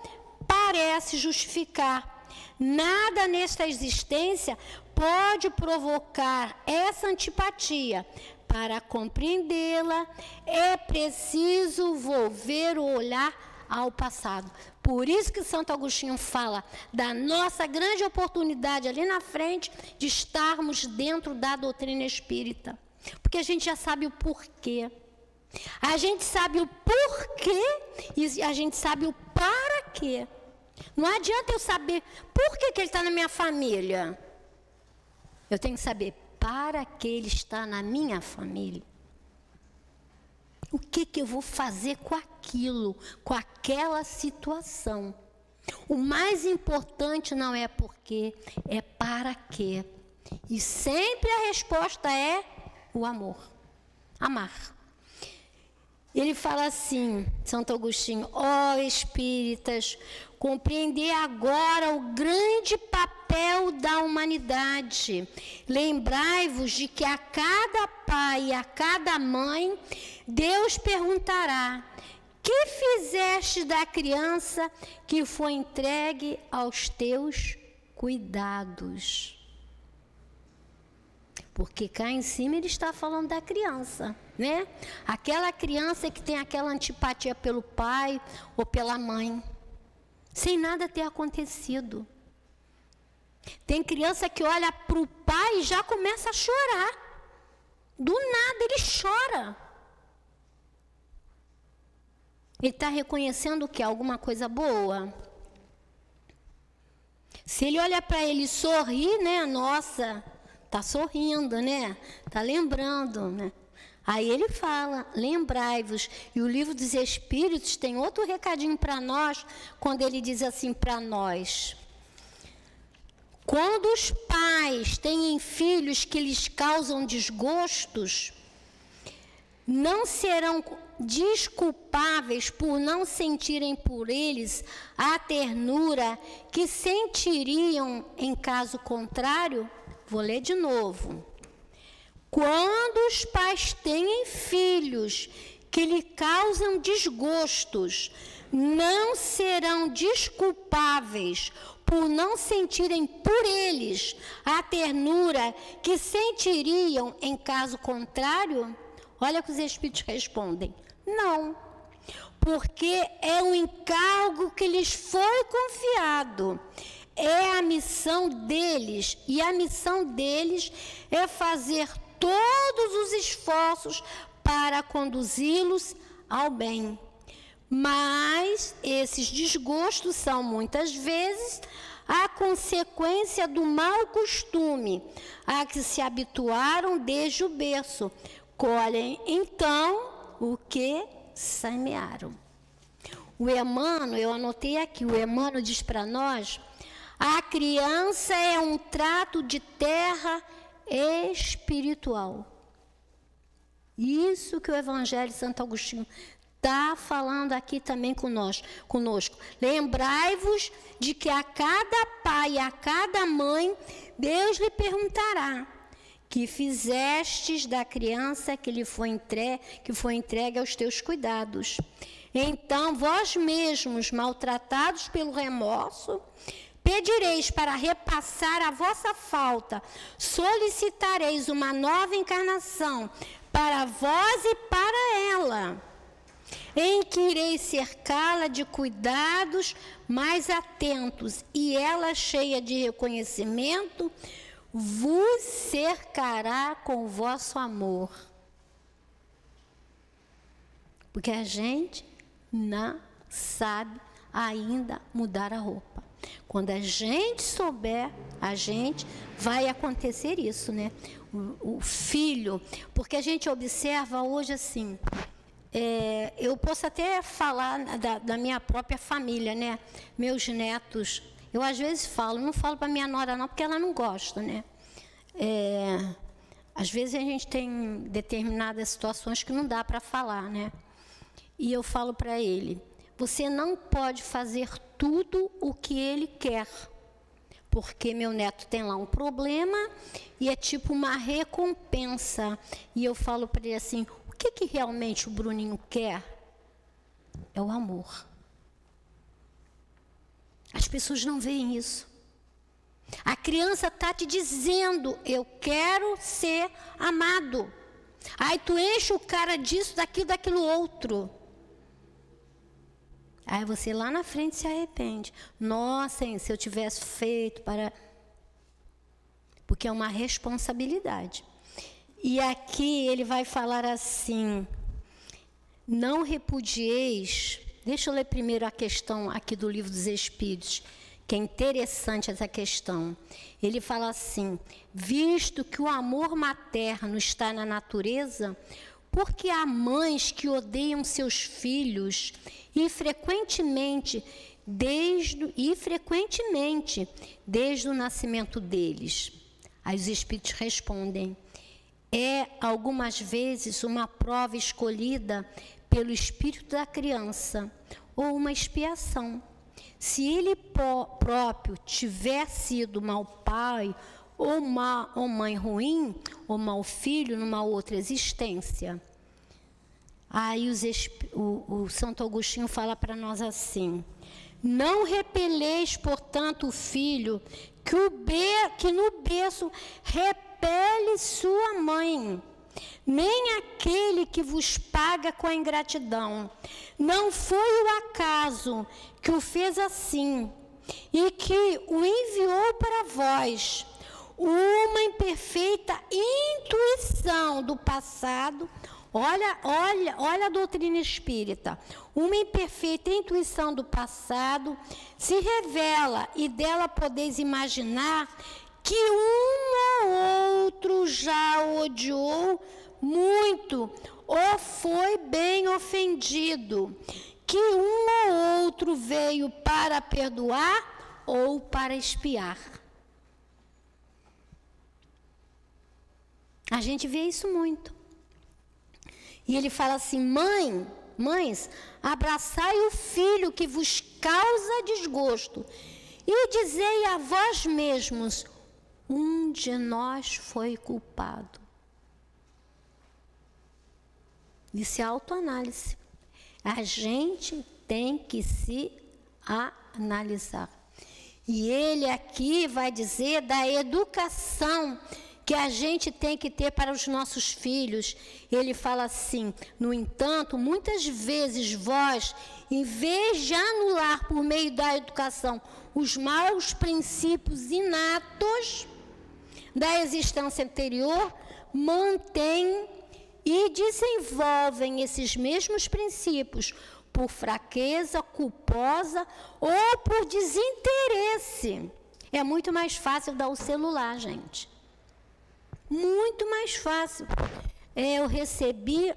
parece justificar. Nada nesta existência pode provocar essa antipatia. Para compreendê-la, é preciso volver o olhar ao passado. Por isso que Santo Agostinho fala da nossa grande oportunidade ali na frente de estarmos dentro da doutrina espírita. Porque a gente já sabe o porquê. A gente sabe o porquê e a gente sabe o para quê. Não adianta eu saber por que ele está na minha família. Eu tenho que saber para que ele está na minha família. O que eu vou fazer com aquilo, com aquela situação? O mais importante não é porquê, é para quê. E sempre a resposta é o amor. Amar. Ele fala assim, Santo Agostinho, ó espíritas, compreender agora o grande papel da humanidade. Lembrai-vos de que a cada pai e a cada mãe, Deus perguntará, que fizeste da criança que foi entregue aos teus cuidados? Porque cá em cima ele está falando da criança, né? Aquela criança que tem aquela antipatia pelo pai ou pela mãe, sem nada ter acontecido. Tem criança que olha para o pai e já começa a chorar. Do nada ele chora. Ele está reconhecendo o quê? Alguma coisa boa? Se ele olha para ele e sorri, né? Nossa, está sorrindo, né? Está lembrando, né? Aí ele fala, lembrai-vos. E o Livro dos Espíritos tem outro recadinho para nós, quando ele diz assim para nós. Quando os pais têm filhos que lhes causam desgostos, não serão desculpáveis por não sentirem por eles a ternura que sentiriam em caso contrário? Vou ler de novo. Quando os pais têm filhos que lhe causam desgostos, não serão desculpáveis por não sentirem por eles a ternura que sentiriam em caso contrário? Olha o que os Espíritos respondem. Não, porque é um encargo que lhes foi confiado. É a missão deles, e a missão deles é fazer todos os esforços para conduzi-los ao bem. Mas esses desgostos são muitas vezes a consequência do mau costume a que se habituaram desde o berço. Colhem então o que semearam. O Emmanuel, eu anotei aqui, o Emmanuel diz para nós: a criança é um trato de terra espiritual. Isso que o Evangelho de Santo Agostinho está falando aqui também conosco. Lembrai-vos de que a cada pai e a cada mãe, Deus lhe perguntará: que fizestes da criança que foi entregue aos teus cuidados. Então, vós mesmos, maltratados pelo remorso, pedireis para repassar a vossa falta, solicitareis uma nova encarnação para vós e para ela, em que ireis cercá-la de cuidados mais atentos, e ela, cheia de reconhecimento, vos cercará com o vosso amor. Porque a gente não sabe ainda mudar a roupa. Quando a gente souber, vai acontecer isso, né? O filho, porque a gente observa hoje assim, eu posso até falar da minha própria família, né? Meus netos, eu às vezes não falo para minha nora não, porque ela não gosta, né? Às vezes a gente tem determinadas situações que não dá para falar, né? E eu falo para ele: você não pode fazer tudo o que ele quer, porque meu neto tem lá um problema e é tipo uma recompensa. E eu falo para ele assim: o que realmente o Bruninho quer? É o amor. As pessoas não veem isso. A criança está te dizendo: eu quero ser amado. Aí tu enche o cara disso, daquilo outro. Aí você lá na frente se arrepende. Nossa, hein, se eu tivesse feito para... Porque é uma responsabilidade. E aqui ele vai falar assim: não repudieis... Deixa eu ler primeiro a questão aqui do Livro dos Espíritos, que é interessante essa questão. Ele fala assim: visto que o amor materno está na natureza, porque há mães que odeiam seus filhos e frequentemente desde o nascimento deles. Aí os Espíritos respondem: é algumas vezes uma prova escolhida pelo espírito da criança, ou uma expiação. Se ele próprio tiver sido mau pai, ou mãe ruim, ou mau filho numa outra existência. Aí o Santo Agostinho fala para nós assim: não repeleis, portanto, o filho que no berço repele sua mãe, nem aquele que vos paga com a ingratidão. Não foi o acaso que o fez assim, e que o enviou para vós, uma imperfeita intuição do passado. Olha a doutrina espírita. Uma imperfeita intuição do passado se revela, e dela podeis imaginar que um ou outro já o odiou muito, ou foi bem ofendido, que um ou outro veio para perdoar ou para expiar. A gente vê isso muito. E ele fala assim: mães, abraçai o filho que vos causa desgosto, e dizei a vós mesmos: um de nós foi culpado. Isso é autoanálise. A gente tem que se analisar. E ele aqui vai dizer da educação que a gente tem que ter para os nossos filhos. Ele fala assim: no entanto, muitas vezes vós, em vez de anular por meio da educação os maus princípios inatos da existência anterior, mantêm e desenvolvem esses mesmos princípios por fraqueza culposa ou por desinteresse. É muito mais fácil dar o celular, gente. Muito mais fácil. Eu recebi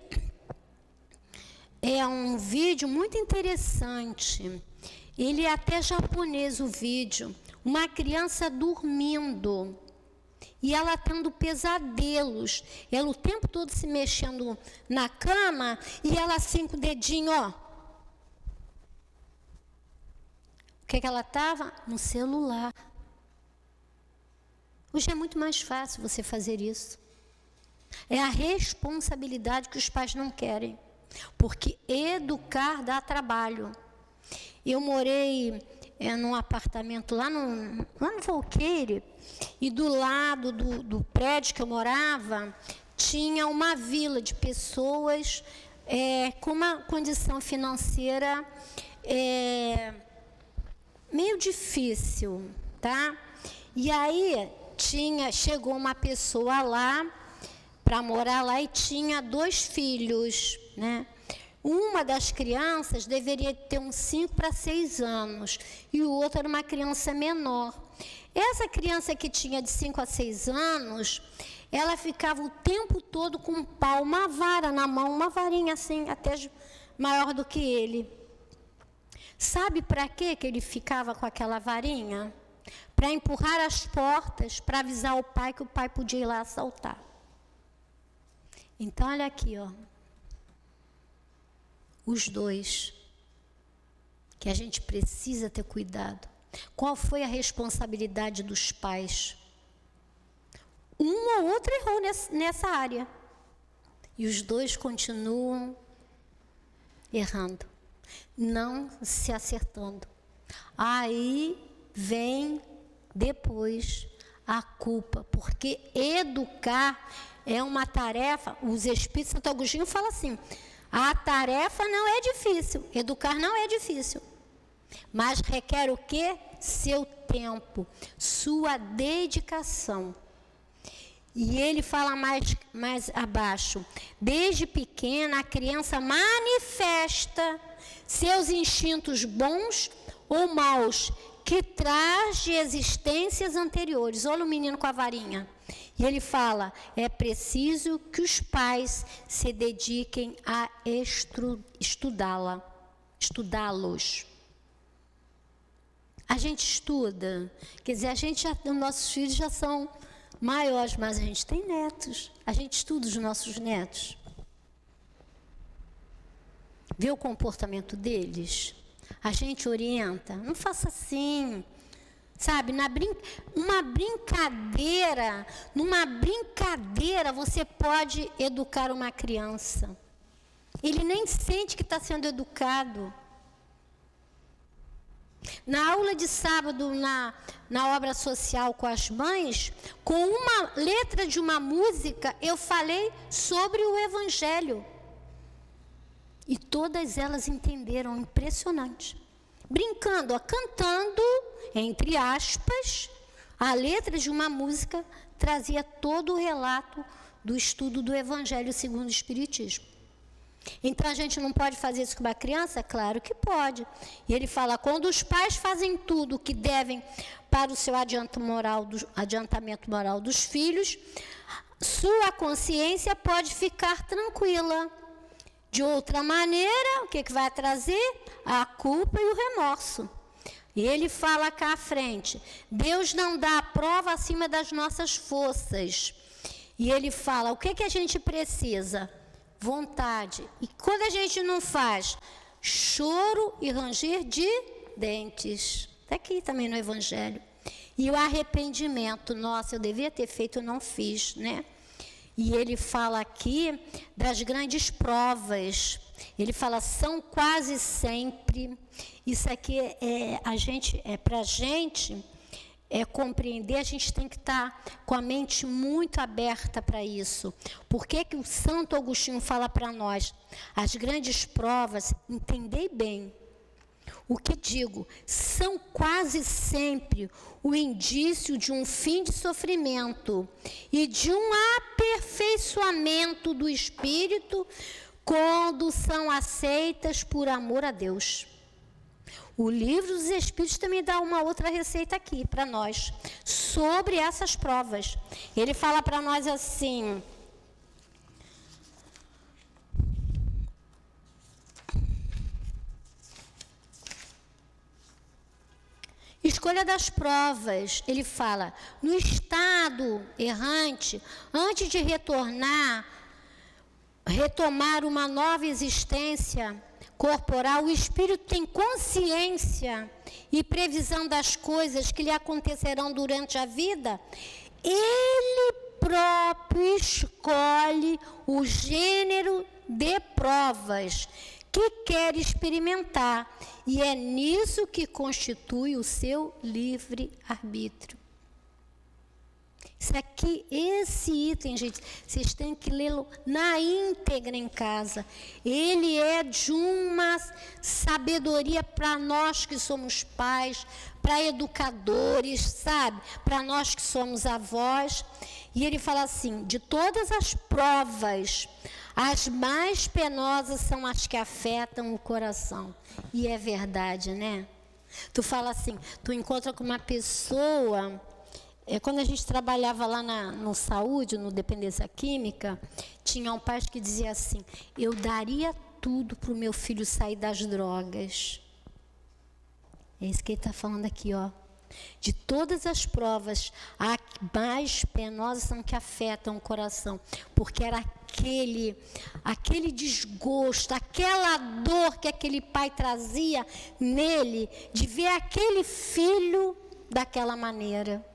um vídeo muito interessante. Ele é até japonês, o vídeo. Uma criança dormindo. E ela tendo pesadelos, ela o tempo todo se mexendo na cama, e ela assim com o dedinho, ó. O que ela estava? No celular. Hoje é muito mais fácil você fazer isso. É a responsabilidade que os pais não querem, porque educar dá trabalho. Eu morei num apartamento lá no Valqueire, e do lado do prédio que eu morava, tinha uma vila de pessoas com uma condição financeira meio difícil, tá? E aí chegou uma pessoa lá para morar lá e tinha 2 filhos, né? Uma das crianças deveria ter uns 5 para 6 anos e o outro era uma criança menor. Essa criança que tinha de 5 a 6 anos, ela ficava o tempo todo com um pau, uma vara na mão, uma varinha assim, até maior do que ele. Sabe para que ele ficava com aquela varinha? Para empurrar as portas, para avisar o pai que o pai podia ir lá assaltar. Então, olha aqui, ó. Os 2, que a gente precisa ter cuidado. Qual foi a responsabilidade dos pais? Um ou outro errou nessa área. E os 2 continuam errando, não se acertando. Aí vem depois a culpa, porque educar é uma tarefa. Os Espíritos Santo Agostinho fala assim: a tarefa não é difícil, educar não é difícil, mas requer o quê? Seu tempo, sua dedicação. E ele fala mais abaixo: desde pequena a criança manifesta seus instintos bons ou maus, que traz de existências anteriores. Olha o menino com a varinha. E ele fala: é preciso que os pais se dediquem a estudá-los. A gente estuda, quer dizer, os nossos filhos já são maiores, mas a gente tem netos. A gente estuda os nossos netos. Vê o comportamento deles. A gente orienta. Não faça assim. Sabe, numa brincadeira você pode educar uma criança. Ele nem sente que está sendo educado. Na aula de sábado, na obra social com as mães, com uma letra de uma música, eu falei sobre o Evangelho. E todas elas entenderam, impressionante. Brincando, cantando, entre aspas, a letra de uma música trazia todo o relato do estudo do Evangelho segundo o Espiritismo. Então, a gente não pode fazer isso com uma criança? Claro que pode. E ele fala: quando os pais fazem tudo o que devem para o seu adiantamento moral dos filhos, sua consciência pode ficar tranquila. De outra maneira, o que vai trazer? A culpa e o remorso. E ele fala cá à frente: Deus não dá a prova acima das nossas forças. E ele fala: o que a gente precisa? Vontade. E quando a gente não faz, choro e ranger de dentes. Está aqui também no Evangelho. E o arrependimento: nossa, eu devia ter feito, eu não fiz, né? E ele fala aqui das grandes provas. Ele fala: são quase sempre. Isso aqui para a gente compreender, a gente tem que estar com a mente muito aberta para isso. Por que o Santo Agostinho fala para nós? As grandes provas, entendei bem o que digo, são quase sempre o indício de um fim de sofrimento e de um aperfeiçoamento do espírito quando são aceitas por amor a Deus. O Livro dos Espíritos também dá uma outra receita aqui para nós, sobre essas provas. Ele fala para nós assim: escolha das provas, ele fala, no estado errante, antes de retomar uma nova existência corporal, o espírito tem consciência e previsão das coisas que lhe acontecerão durante a vida. Ele próprio escolhe o gênero de provas que quer experimentar, e é nisso que constitui o seu livre-arbítrio. Isso aqui, esse item, gente, vocês têm que lê-lo na íntegra em casa. Ele é de uma sabedoria para nós que somos pais, para educadores, sabe? Para nós que somos avós. E ele fala assim, de todas as provas, as mais penosas são as que afetam o coração. E é verdade, né? Tu fala assim, tu encontra com uma pessoa... quando a gente trabalhava lá no Saúde, no Dependência Química, tinha um pai que dizia assim, eu daria tudo para o meu filho sair das drogas. É isso que ele está falando aqui, ó. De todas as provas, as mais penosas são que afetam o coração, porque era aquele desgosto, aquela dor que aquele pai trazia nele, de ver aquele filho daquela maneira.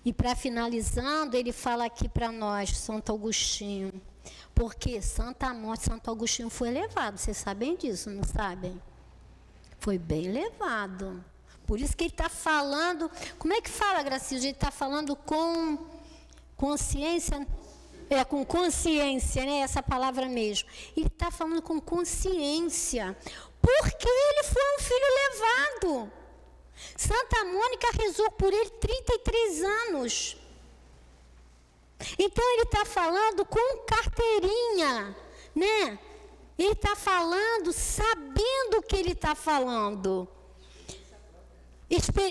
E para finalizando, ele fala aqui para nós, Santo Agostinho, porque Santo Agostinho foi levado, vocês sabem disso, não sabem? Foi bem levado. Por isso que ele está falando, como é que fala, Gracilde? Ele está falando com consciência, com consciência, né? Essa palavra mesmo. Ele está falando com consciência, porque ele foi um filho levado. Santa Mônica rezou por ele 33 anos. Então ele está falando com carteirinha, né? Ele está falando sabendo o que ele está falando.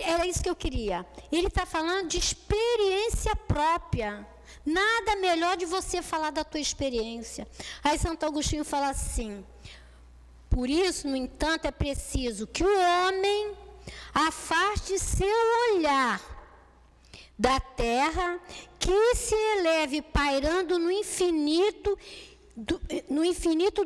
Era isso que eu queria. Ele está falando de experiência própria. Nada melhor de você falar da tua experiência. Aí Santo Agostinho fala assim, por isso, no entanto, é preciso que o homem afaste seu olhar da terra, que se eleve pairando no infinito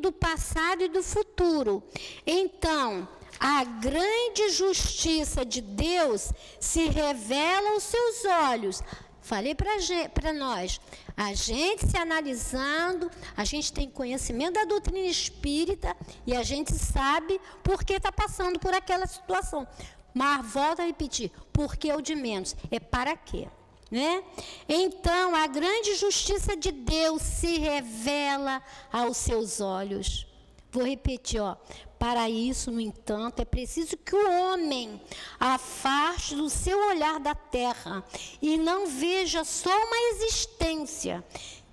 do passado e do futuro. Então, a grande justiça de Deus se revela aos seus olhos. Falei para nós, a gente se analisando, a gente tem conhecimento da doutrina espírita e a gente sabe por que está passando por aquela situação. Mas volto a repetir, por que o de menos? É para quê? Né? Então, a grande justiça de Deus se revela aos seus olhos. Vou repetir, ó. Para isso, no entanto, é preciso que o homem afaste do seu olhar da terra e não veja só uma existência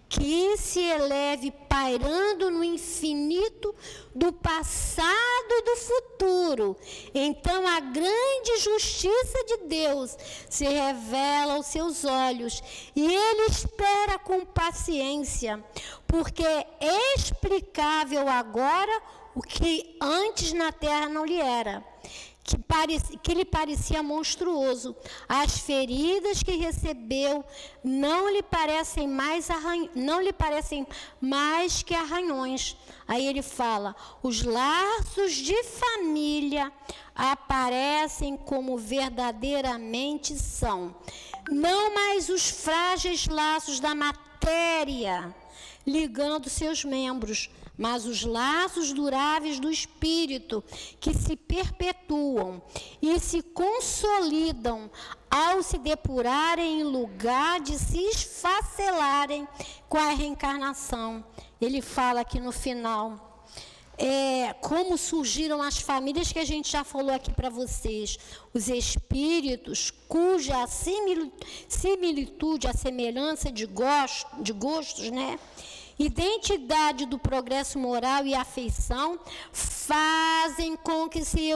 que se eleve pairando no infinito do passado e do futuro. Então, a grande justiça de Deus se revela aos seus olhos e ele espera com paciência, porque é explicável agora o que antes na terra não lhe era, que lhe parecia monstruoso. As feridas que recebeu não lhe parecem mais que arranhões. Aí ele fala, os laços de família aparecem como verdadeiramente são, não mais os frágeis laços da matéria ligando seus membros, mas os laços duráveis do espírito, que se perpetuam e se consolidam ao se depurarem em lugar de se esfacelarem com a reencarnação. Ele fala aqui no final, como surgiram as famílias que a gente já falou aqui para vocês, os espíritos cuja similitude, a semelhança de gostos, né? Identidade do progresso moral e afeição fazem com que se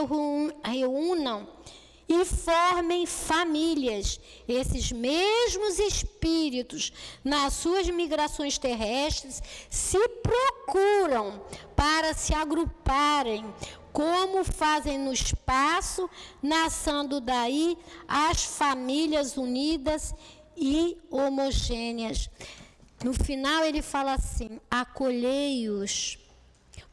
reúnam e formem famílias. Esses mesmos espíritos, nas suas migrações terrestres, se procuram para se agruparem como fazem no espaço, nascendo daí as famílias unidas e homogêneas. No final ele fala assim: acolhei-os,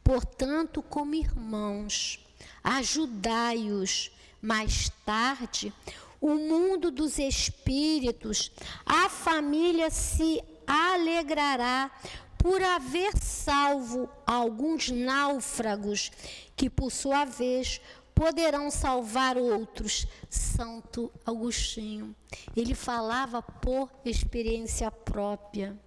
portanto, como irmãos, ajudai-os. Mais tarde, o mundo dos espíritos, a família se alegrará por haver salvo alguns náufragos, que por sua vez poderão salvar outros. Santo Agostinho, ele falava por experiência própria.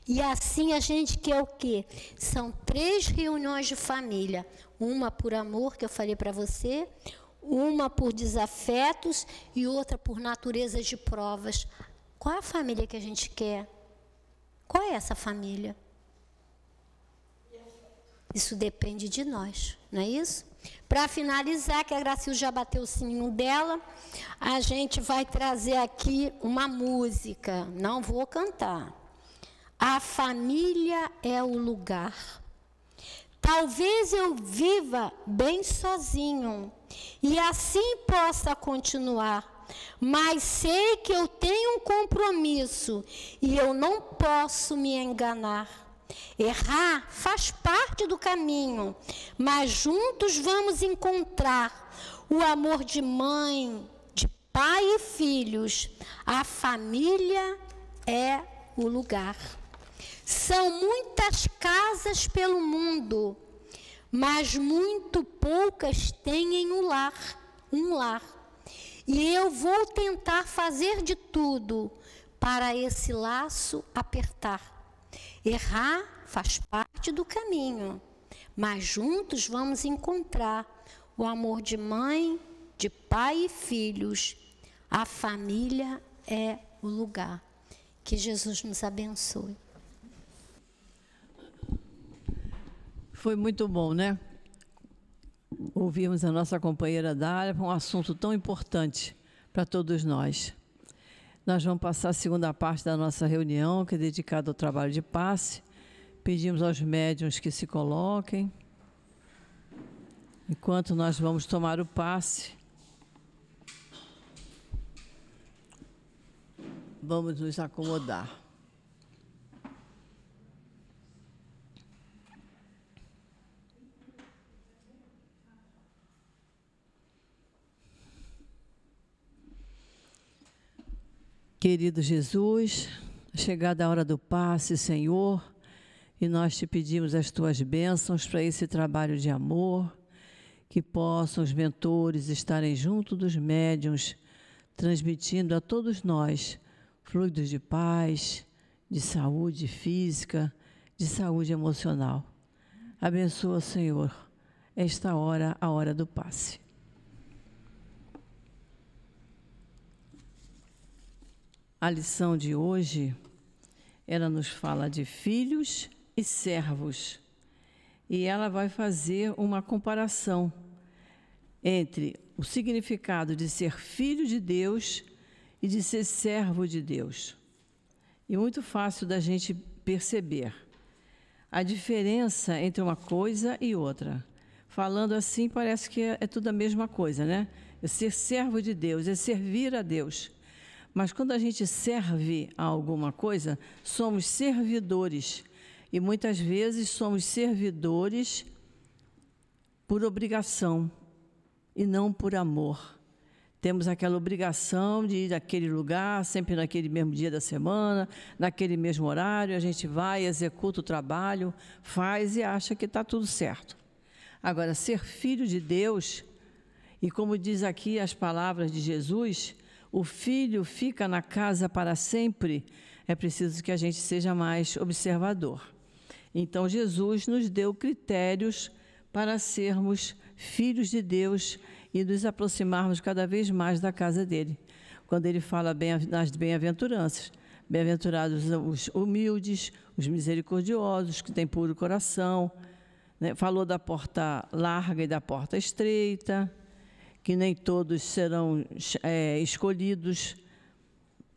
E assim a gente quer o quê? São 3 reuniões de família. Uma por amor, que eu falei para você, uma por desafetos e outra por natureza de provas. Qual é a família que a gente quer? Qual é essa família? Isso depende de nós, não é isso? Para finalizar, que a Gracil já bateu o sininho dela, a gente vai trazer aqui uma música. Não vou cantar. A família é o lugar. Talvez eu viva bem sozinho e assim possa continuar, mas sei que eu tenho um compromisso e eu não posso me enganar. Errar faz parte do caminho, mas juntos vamos encontrar o amor de mãe, de pai e filhos. A família é o lugar. São muitas casas pelo mundo, mas muito poucas têm um lar. E eu vou tentar fazer de tudo para esse laço apertar. Errar faz parte do caminho, mas juntos vamos encontrar o amor de mãe, de pai e filhos. A família é o lugar. Que Jesus nos abençoe. Foi muito bom, né? Ouvimos a nossa companheira Dália para um assunto tão importante para todos nós. Nós vamos passar a segunda parte da nossa reunião, que é dedicada ao trabalho de passe. Pedimos aos médiuns que se coloquem. Enquanto nós vamos tomar o passe, vamos nos acomodar. Querido Jesus, chegada a hora do passe, Senhor, e nós te pedimos as tuas bênçãos para esse trabalho de amor, que possam os mentores estarem junto dos médiuns, transmitindo a todos nós fluidos de paz, de saúde física, de saúde emocional. Abençoa, Senhor, esta hora, a hora do passe. A lição de hoje, ela nos fala de filhos e servos. E ela vai fazer uma comparação entre o significado de ser filho de Deus e de ser servo de Deus. E muito fácil da gente perceber a diferença entre uma coisa e outra. Falando assim, parece que é tudo a mesma coisa, né? É ser servo de Deus, é servir a Deus. Mas quando a gente serve a alguma coisa, somos servidores. E muitas vezes somos servidores por obrigação e não por amor. Temos aquela obrigação de ir àquele lugar, sempre naquele mesmo dia da semana, naquele mesmo horário, a gente vai, executa o trabalho, faz e acha que está tudo certo. Agora, ser filho de Deus, e como diz aqui as palavras de Jesus, o filho fica na casa para sempre, é preciso que a gente seja mais observador. Então, Jesus nos deu critérios para sermos filhos de Deus e nos aproximarmos cada vez mais da casa dele. Quando ele fala nas bem-aventuranças, bem-aventurados os humildes, os misericordiosos, que têm puro coração, né? Falou da porta larga e da porta estreita, que nem todos serão escolhidos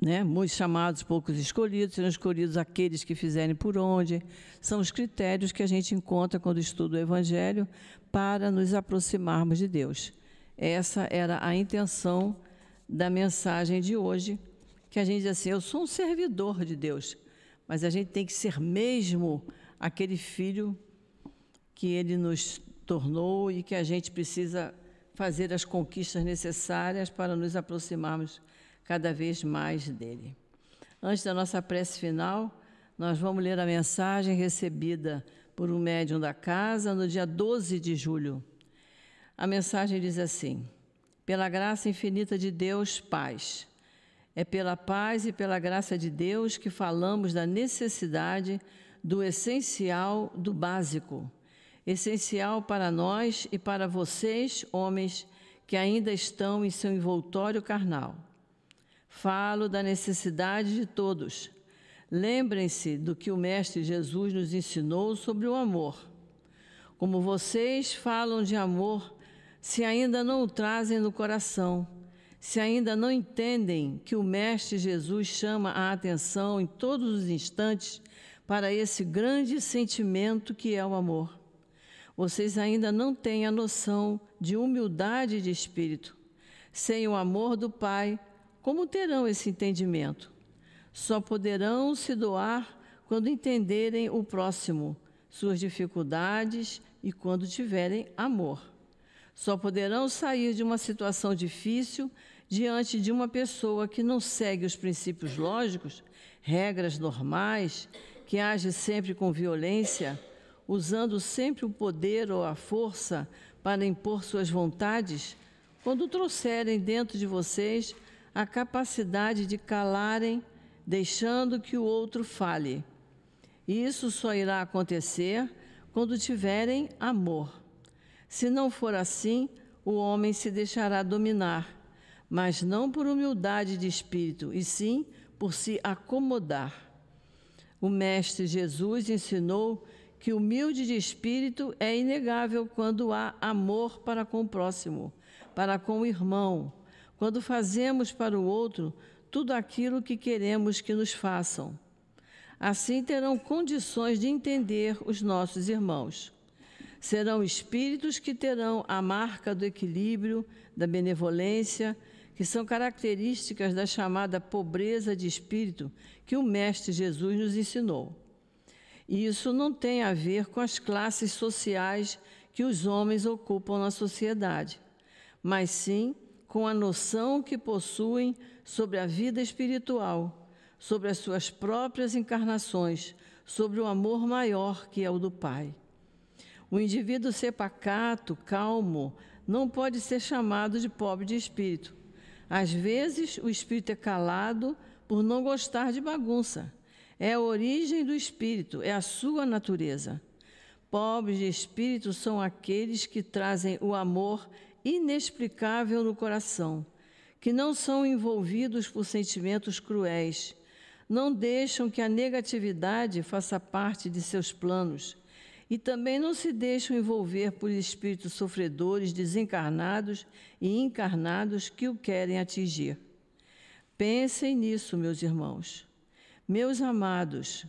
né? Muitos chamados, poucos escolhidos, serão escolhidos aqueles que fizerem por onde. São os critérios que a gente encontra quando estuda o Evangelho para nos aproximarmos de Deus. Essa era a intenção da mensagem de hoje, que a gente diz assim, eu sou um servidor de Deus, mas a gente tem que ser mesmo aquele filho que Ele nos tornou e que a gente precisa fazer as conquistas necessárias para nos aproximarmos cada vez mais dEle. Antes da nossa prece final, nós vamos ler a mensagem recebida por um médium da casa no dia 12 de julho. A mensagem diz assim: pela graça infinita de Deus, paz. É pela paz e pela graça de Deus que falamos da necessidade do essencial, do básico, essencial para nós e para vocês, homens, que ainda estão em seu envoltório carnal. Falo da necessidade de todos. Lembrem-se do que o Mestre Jesus nos ensinou sobre o amor. Como vocês falam de amor, se ainda não o trazem no coração, se ainda não entendem que o Mestre Jesus chama a atenção em todos os instantes para esse grande sentimento que é o amor. Vocês ainda não têm a noção de humildade de espírito. Sem o amor do Pai, como terão esse entendimento? Só poderão se doar quando entenderem o próximo, suas dificuldades e quando tiverem amor. Só poderão sair de uma situação difícil diante de uma pessoa que não segue os princípios lógicos, regras normais, que age sempre com violência, usando sempre o poder ou a força para impor suas vontades, quando trouxerem dentro de vocês a capacidade de calarem, deixando que o outro fale. Isso só irá acontecer quando tiverem amor. Se não for assim, o homem se deixará dominar, mas não por humildade de espírito, e sim por se acomodar. O Mestre Jesus ensinou que humilde de espírito é inegável quando há amor para com o próximo, para com o irmão, quando fazemos para o outro tudo aquilo que queremos que nos façam. Assim terão condições de entender os nossos irmãos. Serão espíritos que terão a marca do equilíbrio, da benevolência, que são características da chamada pobreza de espírito que o Mestre Jesus nos ensinou. E isso não tem a ver com as classes sociais que os homens ocupam na sociedade, mas sim com a noção que possuem sobre a vida espiritual, sobre as suas próprias encarnações, sobre o amor maior que é o do Pai. O indivíduo ser pacato, calmo, não pode ser chamado de pobre de espírito. Às vezes, o espírito é calado por não gostar de bagunça. É a origem do espírito, é a sua natureza. Pobres de espírito são aqueles que trazem o amor inexplicável no coração, que não são envolvidos por sentimentos cruéis, não deixam que a negatividade faça parte de seus planos e também não se deixam envolver por espíritos sofredores, desencarnados e encarnados que o querem atingir. Pensem nisso, meus irmãos. Meus amados,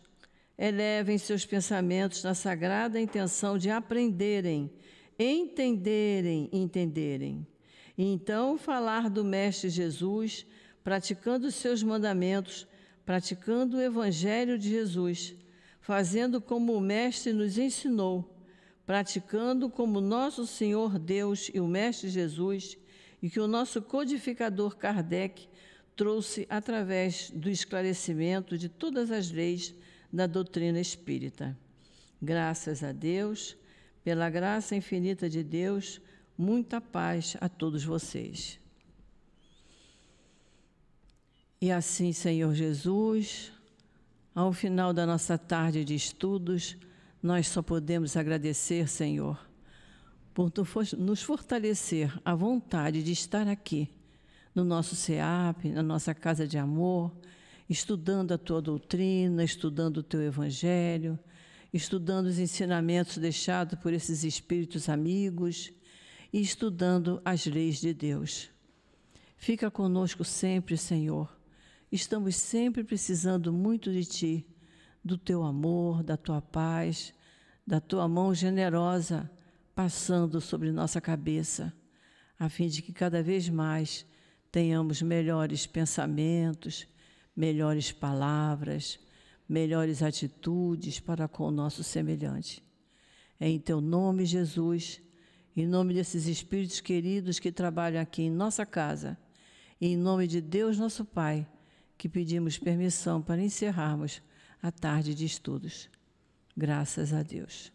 elevem seus pensamentos na sagrada intenção de aprenderem, entenderem e entenderem. E então falar do Mestre Jesus, praticando os seus mandamentos, praticando o Evangelho de Jesus, fazendo como o Mestre nos ensinou, praticando como nosso Senhor Deus e o Mestre Jesus, e que o nosso codificador Kardec trouxe através do esclarecimento de todas as leis da doutrina espírita. Graças a Deus, pela graça infinita de Deus, muita paz a todos vocês. E assim, Senhor Jesus, ao final da nossa tarde de estudos, nós só podemos agradecer, Senhor, por nos fortalecer a vontade de estar aqui, no nosso SEAP, na nossa casa de amor, estudando a Tua doutrina, estudando o Teu Evangelho, estudando os ensinamentos deixados por esses espíritos amigos e estudando as leis de Deus. Fica conosco sempre, Senhor, estamos sempre precisando muito de Ti, do Teu amor, da Tua paz, da Tua mão generosa passando sobre nossa cabeça, a fim de que cada vez mais tenhamos melhores pensamentos, melhores palavras, melhores atitudes para com o nosso semelhante. É em Teu nome, Jesus, em nome desses espíritos queridos que trabalham aqui em nossa casa, e em nome de Deus nosso Pai, que pedimos permissão para encerrarmos a tarde de estudos. Graças a Deus.